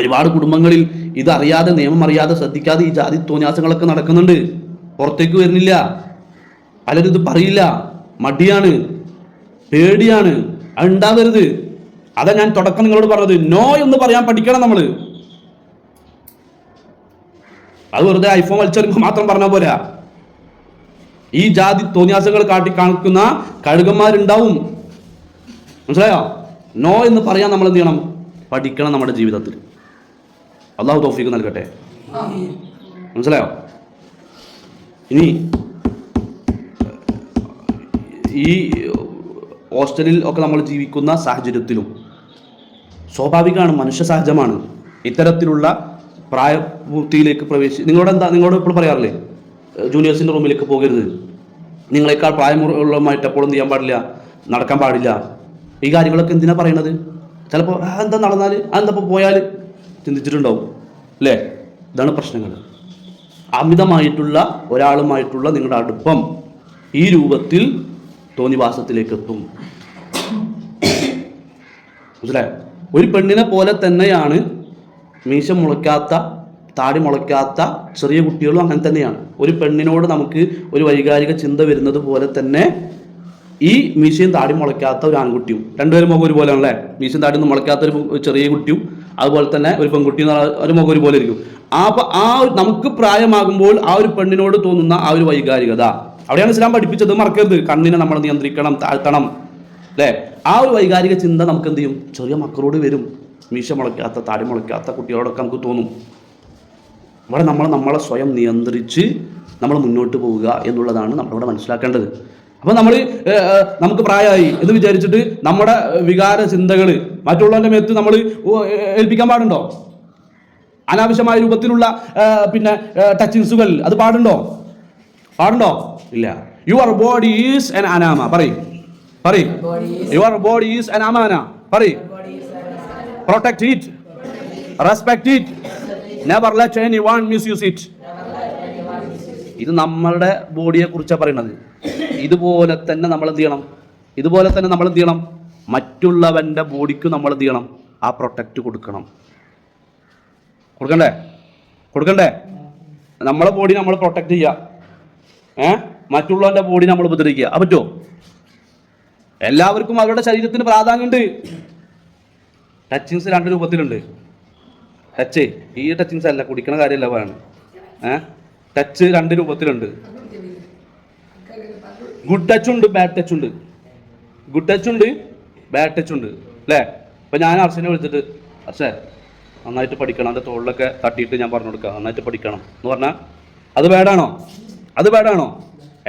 ഒരുപാട് കുടുംബങ്ങളിൽ ഇതറിയാതെ, നിയമം അറിയാതെ, ശ്രദ്ധിക്കാതെ ഈ ജാതി തോന്നിയാസങ്ങളൊക്കെ നടക്കുന്നുണ്ട്. പുറത്തേക്ക് വരുന്നില്ല. പലരും ഇത് പറയില്ല, മടിയാണ്, പേടിയാണ്. അത് ഉണ്ടാവരുത്. അതാ ഞാൻ തുടക്കം നിങ്ങളോട് പറഞ്ഞത്, നോ എന്ന് പറയാൻ പഠിക്കണം നമ്മൾ. അത് വെറുതെ ഐഫോൺ വലിച്ചെറിയുമ്പോൾ മാത്രം പറഞ്ഞാൽ പോരാ. ഈ ജാതി തോന്നിയാസങ്ങൾ കാണിക്കുന്ന കഴുകന്മാരുണ്ടാവും. മനസ്സിലായോ? നോ എന്ന് പറയാൻ നമ്മൾ എന്ത് ചെയ്യണം? പഠിക്കണം നമ്മുടെ ജീവിതത്തിൽ. അള്ളാഹു തൗഫീഖ് നൽകട്ടെ. മനസ്സിലായോ? ഇനി ഈ ഹോസ്റ്റലിൽ ഒക്കെ നമ്മൾ ജീവിക്കുന്ന സാഹചര്യത്തിലും സ്വാഭാവികമാണ്, മനുഷ്യ സഹജമാണ് ഇത്തരത്തിലുള്ള പ്രായപൂർത്തിയിലേക്ക് നിങ്ങളോട് ഇപ്പോൾ പറയാറില്ലേ, ജൂനിയേഴ്സിൻ്റെ റൂമിലേക്ക് പോകരുത്, നിങ്ങളെക്കാൾ പ്രായമുള്ളമായിട്ട് എപ്പോഴും ചെയ്യാൻ പാടില്ല, നടക്കാൻ പാടില്ല. ഈ കാര്യങ്ങളൊക്കെ എന്തിനാ പറയണത്? ചിലപ്പോൾ എന്താ നടന്നാൽ, അതെന്താ പോയാൽ ചിന്തിച്ചിട്ടുണ്ടാവും അല്ലേ? ഇതാണ് പ്രശ്നങ്ങൾ. അമിതമായിട്ടുള്ള ഒരാളുമായിട്ടുള്ള നിങ്ങളുടെ അടുപ്പം ഈ രൂപത്തിൽ തോന്നിവാസത്തിലേക്ക് എത്തും. മനസ്സിലായോ? ഒരു പെണ്ണിനെ പോലെ തന്നെയാണ് മീശ മുളയ്ക്കാത്ത, താടി മുളയ്ക്കാത്ത ചെറിയ കുട്ടികളും അങ്ങനെ തന്നെയാണ്. ഒരു പെണ്ണിനോട് നമുക്ക് ഒരു വൈകാരിക ചിന്ത വരുന്നത് പോലെ തന്നെ ഈ മീശയും താടി മുളയ്ക്കാത്ത ഒരു ആൺകുട്ടിയും, രണ്ടുപേരും മുഖം ഒരുപോലെയാണല്ലേ. മീശയും താടി ഒന്നും മുളയ്ക്കാത്ത ഒരു ചെറിയ കുട്ടിയും അതുപോലെ തന്നെ ഒരു പെൺകുട്ടിയും ഒരു മുഖം ഒരുപോലെ ഇരിക്കും. അപ്പോൾ നമുക്ക് പ്രായമാകുമ്പോൾ ആ ഒരു പെണ്ണിനോട് തോന്നുന്ന ആ ഒരു വൈകാരികത, അവിടെയാണ് ഇസ്ലാം പഠിപ്പിച്ചത്. മറക്കരുത്. കണ്ണിനെ നമ്മൾ നിയന്ത്രിക്കണം, താഴ്ത്തണം അല്ലേ? ആ ഒരു വൈകാരിക ചിന്ത നമുക്ക് എന്ത് ചെയ്യും? ചെറിയ മക്കളോട് വരും. മീശ മുളയ്ക്കാത്ത, താടി മുളയ്ക്കാത്ത കുട്ടികളോടൊക്കെ നമുക്ക് തോന്നും. ഇവിടെ നമ്മളെ സ്വയം നിയന്ത്രിച്ച് നമ്മൾ മുന്നോട്ട് പോവുക എന്നുള്ളതാണ് നമ്മളിവിടെ മനസ്സിലാക്കേണ്ടത്. അപ്പം നമുക്ക് പ്രായമായി എന്ന് വിചാരിച്ചിട്ട് നമ്മുടെ വികാര ചിന്തകൾ മറ്റുള്ളവൻ്റെ മേത്ത് നമ്മൾ ഏൽപ്പിക്കാൻ പാടുണ്ടോ? അനാവശ്യമായ രൂപത്തിലുള്ള ടച്ചിങ്സുകൾ അത് പാടുണ്ടോ? ഇല്ല. Your body is an anama. പറയ്. Your body is an amana. പറയ്. Protect it, respect it, never let anyone misuse it. ഇത് നമ്മളുടെ ബോഡിയെ കുറിച്ചാണ് പറയുന്നത്. ഇതുപോലെ തന്നെ നമ്മൾ എന്ത് ചെയ്യണം? മറ്റുള്ളവൻ്റെ ബോഡിക്ക് നമ്മൾ എന്ത് ചെയ്യണം? ആ പ്രൊട്ടക്റ്റ് കൊടുക്കണ്ടേ? നമ്മളെ ബോഡി നമ്മൾ പ്രൊട്ടക്റ്റ് ചെയ്യുക, മറ്റുള്ളവൻ്റെ ബോഡി നമ്മൾ ഉപദ്രവിക്കുക. അത് പറ്റുമോ? എല്ലാവർക്കും അവരുടെ ശരീരത്തിന് പ്രാധാന്യമുണ്ട്. ടച്ചിങ്സ് 2 രൂപത്തിലുണ്ട്. ഈ ടച്ചിങ്സ് അല്ല, കുടിക്കണ കാര്യമല്ല പറയുന്നത്. ടച്ച് 2 രൂപത്തിലുണ്ട്. ഗുഡ് ടച്ച് ഉണ്ട്, ബാഡ് ടച്ച് ഉണ്ട്. അല്ലേ? ഇപ്പം ഞാൻ അർച്ചനെ വിളിച്ചിട്ട്, അർച്ചേ നന്നായിട്ട് പഠിക്കണം, എൻ്റെ തോളിലൊക്കെ തട്ടിയിട്ട് ഞാൻ പറഞ്ഞു കൊടുക്കാം, നന്നായിട്ട് പഠിക്കണം എന്ന് പറഞ്ഞാൽ അത് ബാഡാണോ?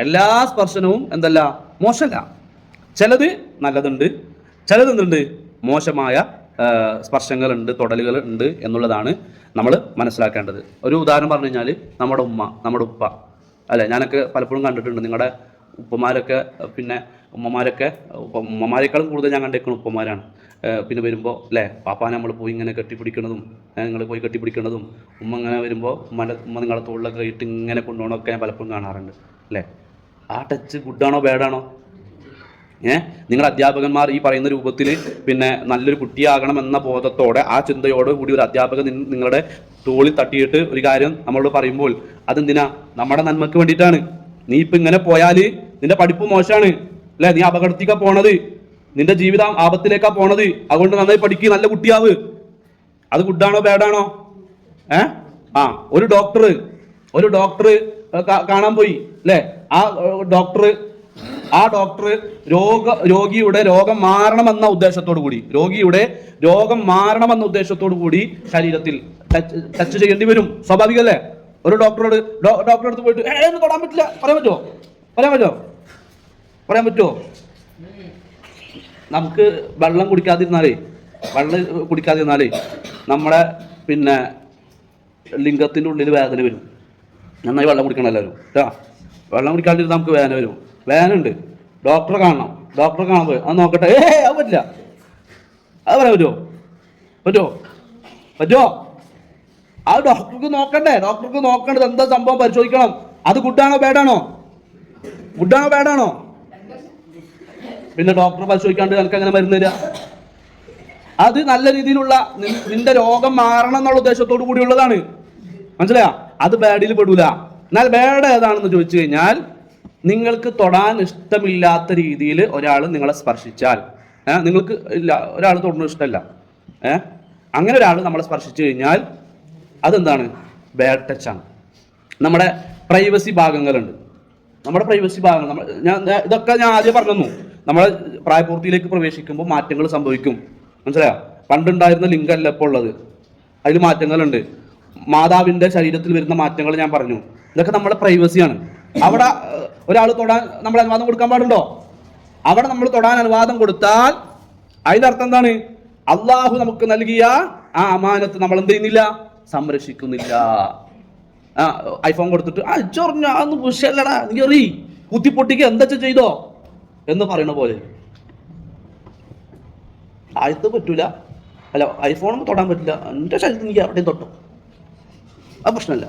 എല്ലാ സ്പർശനവും എന്തല്ല, മോശമല്ല. ചിലത് നല്ലതുണ്ട്, ചിലത് എന്തുണ്ട്, മോശമായ സ്പർശങ്ങളുണ്ട്, തൊടലുകൾ ഉണ്ട് എന്നുള്ളതാണ് നമ്മൾ മനസ്സിലാക്കേണ്ടത്. ഒരു ഉദാഹരണം പറഞ്ഞു കഴിഞ്ഞാൽ നമ്മുടെ ഉമ്മ, നമ്മുടെ ഉപ്പ അല്ലേ? ഞാനൊക്കെ പലപ്പോഴും കണ്ടിട്ടുണ്ട് നിങ്ങളുടെ ഉപ്പമാരൊക്കെ, ഉമ്മമാരെക്കാളും കൂടുതൽ ഞാൻ കണ്ടേക്കുന്നത് ഉപ്പമാരാണ്. വരുമ്പോൾ അല്ലേ, പാപ്പാനെ നമ്മൾ പോയി ഇങ്ങനെ കെട്ടിപ്പിടിക്കണതും, നിങ്ങൾ പോയി കെട്ടിപ്പിടിക്കണതും, ഉമ്മ ഇങ്ങനെ വരുമ്പോൾ ഉമ്മ നിങ്ങളുടെ തോളിലൊക്കെ ഇട്ട് ഇങ്ങനെ കൊണ്ടുപോകണമൊക്കെ ഞാൻ പലപ്പോഴും കാണാറുണ്ട് അല്ലേ? ആ ടച്ച് ഗുഡാണോ ബാഡാണോ? നിങ്ങളുടെ അധ്യാപകന്മാർ ഈ പറയുന്ന രൂപത്തിൽ നല്ലൊരു കുട്ടിയാകണം എന്ന ബോധത്തോടെ, ആ ചിന്തയോട് കൂടി ഒരു അധ്യാപകൻ നിങ്ങളുടെ തോളിൽ തട്ടിയിട്ട് ഒരു കാര്യം നമ്മളോട് പറയുമ്പോൾ അതെന്തിനാ? നമ്മുടെ നന്മക്ക് വേണ്ടിയിട്ടാണ്. നീ ഇപ്പം ഇങ്ങനെ പോയാൽ നിന്റെ പഠിപ്പ് മോശമാണ് അല്ലേ? നീ അപകടത്തിലേക്കാണ് പോണത്, നിന്റെ ജീവിതം ആപത്തിലേക്കാണ് പോണത്. അതുകൊണ്ട് നന്നായി പഠിക്കുക, നല്ല കുട്ടിയാവ്. അത് ഗുഡാണോ ബാഡാണോ? ആ ഒരു ഡോക്ടർ കാണാൻ പോയി അല്ലെ. ആ ഡോക്ടർ രോഗിയുടെ രോഗം മാറണമെന്ന ഉദ്ദേശത്തോടു കൂടി ശരീരത്തിൽ ടച്ച് ചെയ്യേണ്ടി വരും. സ്വാഭാവികല്ലേ? ഒരു ഡോക്ടറുടെ അടുത്ത് പോയിട്ട് തൊടാൻ പറ്റില്ല പറയാൻ പറ്റുമോ? നമുക്ക് വെള്ളം കുടിക്കാതിരുന്നാലേ നമ്മളെ പിന്നെ ലിംഗത്തിൻ്റെ ഉള്ളിൽ വേദന വരും. നന്നായി വെള്ളം കുടിക്കണം എല്ലാവരും കേട്ടോ. വെള്ളം കുടിക്കാണ്ടിരുന്നാൽ നമുക്ക് വേദന വരും. വേദനയുണ്ട്, ഡോക്ടറെ കാണണം പോയി അത് നോക്കട്ടെ. അത് പറ്റില്ല. അത് പറയാൻ പറ്റുമോ? അത് ഡോക്ടർക്ക് നോക്കേണ്ടത് എന്താ സംഭവം പരിശോധിക്കണം. അത് ഗുഡാണോ ബാഡാണോ? പിന്നെ ഡോക്ടർ പരിശോധിക്കാണ്ട് എനിക്ക് അങ്ങനെ മരുന്ന് തരിക? അത് നല്ല രീതിയിലുള്ള നിന്റെ രോഗം മാറണം എന്നുള്ള ഉദ്ദേശത്തോടു കൂടിയുള്ളതാണ്. മനസ്സിലായോ? അത് ബാഡിൽ പെടൂല. എന്നാൽ ബാഡ് ഏതാണെന്ന് ചോദിച്ചു കഴിഞ്ഞാൽ, നിങ്ങൾക്ക് തൊടാൻ ഇഷ്ടമില്ലാത്ത രീതിയിൽ ഒരാൾ നിങ്ങളെ സ്പർശിച്ചാൽ, നിങ്ങൾക്ക് ഒരാൾ തൊടുന്നത് ഇഷ്ടമല്ല, അങ്ങനെ ഒരാൾ നമ്മളെ സ്പർശിച്ചു കഴിഞ്ഞാൽ അതെന്താണ്? ബാഡ് ടച്ചാണ്. നമ്മുടെ പ്രൈവസി ഭാഗങ്ങളുണ്ട്. ഇതൊക്കെ ഞാൻ ആദ്യം പറഞ്ഞു. നമ്മളെ പ്രായപൂർത്തിയിലേക്ക് പ്രവേശിക്കുമ്പോൾ മാറ്റങ്ങൾ സംഭവിക്കും. മനസ്സിലായോ? പണ്ടുണ്ടായിരുന്ന ലിംഗമല്ല ഇപ്പോൾ ഉള്ളത്, അതിൽ മാറ്റങ്ങളുണ്ട്. മാതാവിൻ്റെ ശരീരത്തിൽ വരുന്ന മാറ്റങ്ങൾ ഞാൻ പറഞ്ഞു. ഇതൊക്കെ നമ്മുടെ പ്രൈവസിയാണ്. അവിടെ ഒരാൾ തൊടാൻ നമ്മൾ അനുവാദം കൊടുക്കാൻ പാടുണ്ടോ? അവിടെ നമ്മൾ തൊടാൻ അനുവാദം കൊടുത്താൽ അതിൻ്റെ അർത്ഥം എന്താണ്? അള്ളാഹു നമുക്ക് നൽകിയ ആ അമാനത്ത് നമ്മൾ എന്ത് ചെയ്യുന്നില്ല? സംരക്ഷിക്കുന്നില്ല. ഐഫോൺ കൊടുത്തിട്ട് അതൊന്നും വിഷയല്ലടാ, നീ എറി കുത്തിപ്പൊട്ടിക്ക് എന്താ ചെയ്തോ എന്ന് പറയുന്ന പോലെ. ആയത്ത് പറ്റൂല, അല്ല ഐഫോണൊന്നും തൊടാൻ പറ്റില്ല, എൻ്റെ ശരീരത്തിൽ നീ എവിടെയും തൊട്ടോ, അത് പ്രശ്നമല്ല.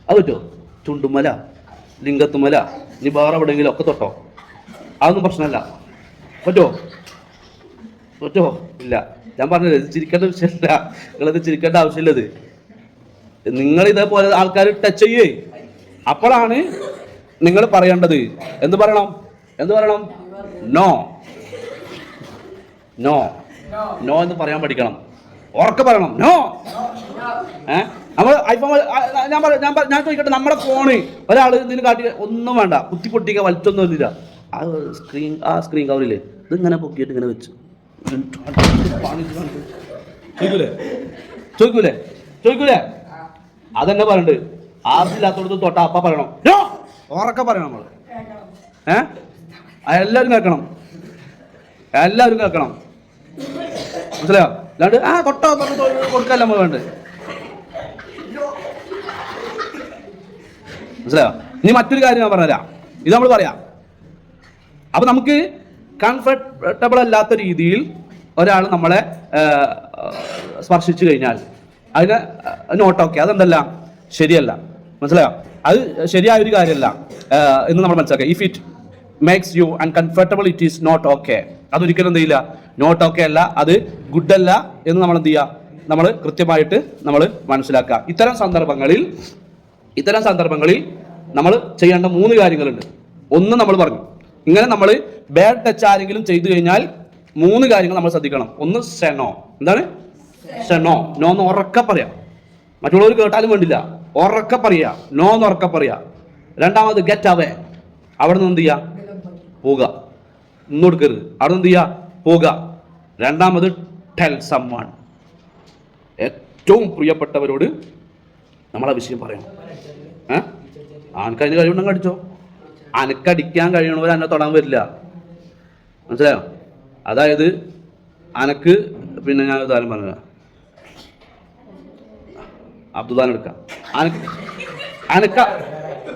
അത് പറ്റുമോ? ചുണ്ടുമല, ലിംഗത്തുമല, നീ വേറെ എവിടെയെങ്കിലും ഒക്കെ തൊട്ടോ, അതൊന്നും പ്രശ്നമല്ല. പറ്റുമോ? ഇല്ല. ഞാൻ പറഞ്ഞത് ഇത് ചിരിക്കേണ്ട വിഷയമല്ല, നിങ്ങളത് ചിരിക്കേണ്ട ആവശ്യമില്ലത്. നിങ്ങൾ ഇതേപോലെ ആൾക്കാർ ടച്ച് ചെയ്യേ, അപ്പോഴാണ് നിങ്ങൾ പറയേണ്ടത്. എന്ത് പറയണം? നോ എന്ന് പറയാൻ പഠിക്കണം. ഉറക്കെ പറയണം നോ. നമ്മൾ ഐഫോൺ ഞാൻ ചോദിക്കട്ടെ, നമ്മുടെ ഫോണ് ഒരാൾ ഇതിന് കാട്ടി ഒന്നും വേണ്ട, കുത്തിപ്പൊട്ടിക്ക വലിച്ചൊന്നും ഇല്ല. ആ സ്ക്രീൻ കവറില്ലേ ഇതിങ്ങനെ പൊക്കിയിട്ട് ഇങ്ങനെ വെച്ചു ചോദിക്കൂലേ? അതെന്നെ പറയണ്ട്. ആവശ്യമില്ലാത്തടത്ത് തൊട്ട അപ്പ പറയണം നോ, ഉറക്കെ പറയണം. നമ്മൾ എല്ലാവരും കേൾക്കണം. മനസ്സിലായോ? അല്ലാണ്ട് തൊട്ടോ കൊടുക്കല്ല നമ്മൾ വേണ്ട. മനസ്സിലായോ? ഇനി മറ്റൊരു കാര്യം ഞാൻ പറഞ്ഞുതരാം. ഇത് നമ്മൾ പറയാം. അപ്പൊ നമുക്ക് കംഫർട്ടബിൾ അല്ലാത്ത രീതിയിൽ ഒരാൾ നമ്മളെ സ്പർശിച്ചു കഴിഞ്ഞാൽ അതിനെ നോട്ടോക്കെ അതെന്തല്ല, ശരിയല്ല. മനസ്സിലായോ? അത് ശരിയായ ഒരു കാര്യമല്ല എന്ന് നമ്മൾ മനസ്സിലാക്കുക. If it makes you uncomfortable it is not okay. അതൊരിക്കലും എന്ത് ചെയ്യില്ല, നോട്ട് ഓക്കെ അല്ല, അത് ഗുഡ് അല്ല എന്ന് നമ്മൾ എന്ത് ചെയ്യുക, നമ്മൾ കൃത്യമായിട്ട് നമ്മൾ മനസ്സിലാക്കുക. ഇത്തരം സന്ദർഭങ്ങളിൽ നമ്മൾ ചെയ്യേണ്ട 3 കാര്യങ്ങളുണ്ട്. ഒന്ന് നമ്മൾ പറഞ്ഞു, ഇങ്ങനെ നമ്മൾ ബാഡ് ടച്ച് ആരെങ്കിലും ചെയ്തു കഴിഞ്ഞാൽ 3 കാര്യങ്ങൾ നമ്മൾ ശ്രദ്ധിക്കണം. ഒന്ന് സെനോ. എന്താണ് സെനോ? നോ എന്ന് ഉറക്കെ പറയാം. മറ്റുള്ളവർ കേട്ടാലും വേണ്ടില്ല, ഉറക്കെ പറയാ, നോ എന്ന് ഉറക്കെ പറയാ. രണ്ടാമത് ഗെറ്റ് അവേ. അവിടെ നിന്ന് എന്ത് ചെയ്യുക? പോവുക. ഒന്നും കൊടുക്കരുത്. അവിടെ നിന്ന് എന്ത് ചെയ്യുക? പോവുക. രണ്ടാമത് ടെൽ സമ്വൺ. ഏറ്റവും പ്രിയപ്പെട്ടവരോട് നമ്മളെ വിഷയം പറയണം. അനക്കതിന് കഴിവുണ്ടെങ്കിൽ അടിച്ചോ. അനക്കടിക്കാൻ കഴിയണവർ എന്നെ തൊടാൻ വരില്ല. മനസ്സിലായോ? അതായത് അനക്ക് പിന്നെ ഞാൻ ഉദാഹരണം പറഞ്ഞ അബ്ദുദാൻ എടുക്കാം. അനക്ക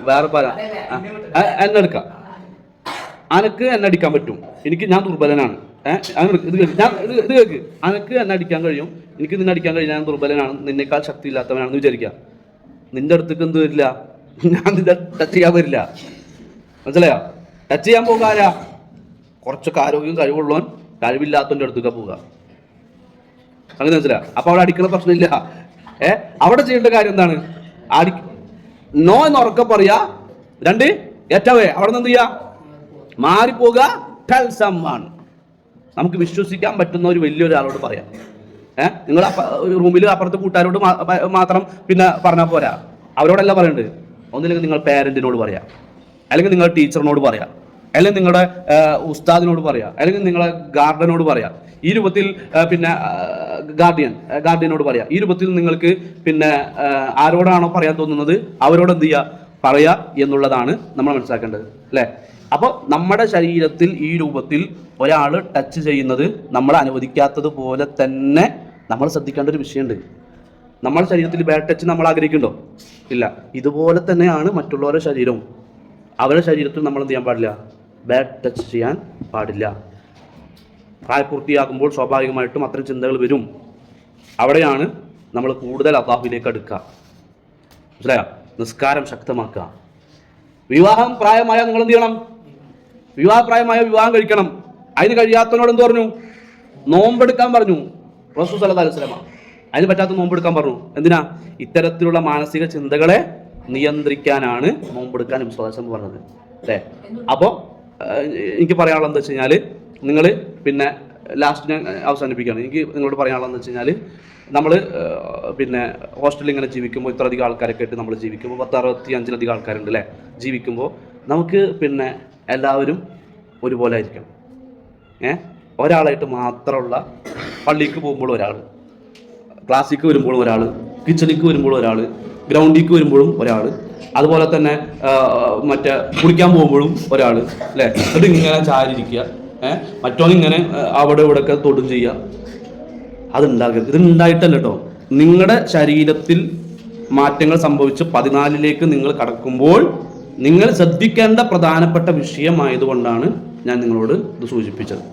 വേറെ പറയാം, എന്നെ എടുക്കാം. അനക്ക് എന്നെ അടിക്കാൻ പറ്റും, ഞാൻ ദുർബലനാണ്. ഇത് കേൾക്ക്, അനക്ക് എന്നെ അടിക്കാൻ കഴിയും, എനിക്ക് നിന്നെ അടിക്കാൻ കഴിയും, ഞാൻ ദുർബലനാണ്, നിന്നേക്കാൾ ശക്തി ഇല്ലാത്തവനാണെന്ന് വിചാരിക്കാം. നിന്റെ അടുത്തേക്ക് എന്ത് വരില്ല? ഞാൻ നിന്റെ ടച്ച് ചെയ്യാൻ വരില്ല. മനസ്സിലായോ? ടച്ച് ചെയ്യാൻ പോകാരാ? കുറച്ചൊക്കെ ആരോഗ്യം കഴിവുള്ളവൻ കഴിവില്ലാത്തവൻ്റെ അടുത്തേക്ക് പോവുക. അങ്ങനെ മനസ്സിലാ? അപ്പൊ അവിടെ അടിക്കുന്ന പ്രശ്നമില്ല. അവിടെ ചെയ്യേണ്ട കാര്യം എന്താണ്? നോ എന്ന് ഉറക്കെ പറയാ. 2 ഏറ്റവേ അവിടെ നിന്ന് എന്ത് ചെയ്യാ? മാറിപ്പോകുക. ടെൽ സമ്വൺ. നമുക്ക് വിശ്വസിക്കാൻ പറ്റുന്ന ഒരു വലിയൊരാളോട് പറയാം. നിങ്ങൾ റൂമിൽ അപ്പുറത്ത് കൂട്ടുകാരോട് മാത്രം പിന്നെ പറഞ്ഞാൽ പോരാ, അവരോടല്ല പറയേണ്ടത്. ഒന്നില്ലെങ്കിൽ നിങ്ങൾ പേരൻറ്റിനോട് പറയാം, അല്ലെങ്കിൽ നിങ്ങൾ ടീച്ചറിനോട് പറയാം, അല്ലെങ്കിൽ നിങ്ങളുടെ ഉസ്താദിനോട് പറയാം, അല്ലെങ്കിൽ നിങ്ങളെ ഗാർഡനോട് പറയാം. ഈ രൂപത്തിൽ പിന്നെ ഗാർഡിയനോട് പറയാം. ഈ രൂപത്തിൽ നിങ്ങൾക്ക് പിന്നെ ആരോടാണോ പറയാൻ തോന്നുന്നത് അവരോട് എന്ത് ചെയ്യുക, പറയുക എന്നുള്ളതാണ് നമ്മൾ മനസ്സിലാക്കേണ്ടത്, അല്ലേ? അപ്പോൾ നമ്മുടെ ശരീരത്തിൽ ഈ രൂപത്തിൽ ഒരാൾ ടച്ച് ചെയ്യുന്നത് നമ്മൾ അനുവദിക്കാത്തത് പോലെ തന്നെ നമ്മൾ ശ്രദ്ധിക്കേണ്ട ഒരു വിഷയമുണ്ട്. നമ്മുടെ ശരീരത്തിൽ ബാഡ് ടച്ച് നമ്മൾ ആഗ്രഹിക്കുന്നുണ്ടോ? ഇല്ല. ഇതുപോലെ തന്നെയാണ് മറ്റുള്ളവരുടെ ശരീരവും. അവരുടെ ശരീരത്തിൽ നമ്മൾ എന്ത് ചെയ്യാൻ പാടില്ല? ബാഡ് ടച്ച് ചെയ്യാൻ പാടില്ല. പ്രായപൂർത്തിയാകുമ്പോൾ സ്വാഭാവികമായിട്ടും അത്തരം ചിന്തകൾ വരും. അവിടെയാണ് നമ്മൾ കൂടുതൽ അല്ലാഹുവിലേക്ക് അടുക്കുക. മനസ്സിലായോ? നിസ്കാരം ശക്തമാക്കുക. വിവാഹം പ്രായമായ നിങ്ങൾ എന്ത് ചെയ്യണം? വിവാഹപ്രായമായ വിവാഹം കഴിക്കണം. അതിന് കഴിയാത്തവനോട് എന്ത് പറഞ്ഞു? നോമ്പെടുക്കാൻ പറഞ്ഞു റസൂൽ സല്ലല്ലാഹു അലൈഹി വസല്ലം. അതിന് പറ്റാത്ത നോമ്പെടുക്കാൻ പറഞ്ഞു. എന്തിനാ? ഇത്തരത്തിലുള്ള മാനസിക ചിന്തകളെ നിയന്ത്രിക്കാനാണ് നോമ്പെടുക്കാൻ നബി സ്വല്ലല്ലാഹു അലൈഹി വസല്ലം പറഞ്ഞത്, അല്ലേ? അപ്പോൾ എനിക്ക് പറയാനുള്ളത് എന്താ വെച്ച് കഴിഞ്ഞാൽ, നിങ്ങൾ പിന്നെ ലാസ്റ്റ് ഞാൻ അവസാനിപ്പിക്കുകയാണ്. എനിക്ക് നിങ്ങളോട് പറയാനുള്ളത് എന്താ വെച്ച് കഴിഞ്ഞാൽ, നമ്മൾ പിന്നെ ഹോസ്റ്റലിൽ ഇങ്ങനെ ജീവിക്കുമ്പോൾ ഇത്രയധികം ആൾക്കാരൊക്കെ ആയിട്ട് നമ്മൾ ജീവിക്കുമ്പോൾ 65 ആൾക്കാരുണ്ട്, അല്ലേ? ജീവിക്കുമ്പോൾ നമുക്ക് പിന്നെ എല്ലാവരും ഒരുപോലെ ആയിരിക്കണം. ഒരാളായിട്ട് മാത്രമുള്ള, പള്ളിക്ക് പോകുമ്പോൾ ഒരാൾ, ക്ലാസ്സിക്ക് വരുമ്പോഴും ഒരാൾ, കിച്ചണിക്ക് വരുമ്പോഴും ഒരാൾ, ഗ്രൗണ്ടിലേക്ക് വരുമ്പോഴും ഒരാൾ, അതുപോലെ തന്നെ മറ്റേ കുളിക്കാൻ പോകുമ്പോഴും ഒരാൾ, അല്ലേ? എന്നിട്ട് ഇങ്ങനെ ചാരിയിരിക്കുക, മറ്റോനിങ്ങനെ അവിടെ ഇവിടെയൊക്കെ തൊടും ചെയ്യുക. അതുണ്ടാകരുത്. ഇത് ഉണ്ടായിട്ടല്ല കേട്ടോ. നിങ്ങളുടെ ശരീരത്തിൽ മാറ്റങ്ങൾ സംഭവിച്ച് 14ലേക്ക് നിങ്ങൾ കടക്കുമ്പോൾ നിങ്ങൾ ശ്രദ്ധിക്കേണ്ട പ്രധാനപ്പെട്ട വിഷയമായതുകൊണ്ടാണ് ഞാൻ നിങ്ങളോട് ഇത് സൂചിപ്പിച്ചത്.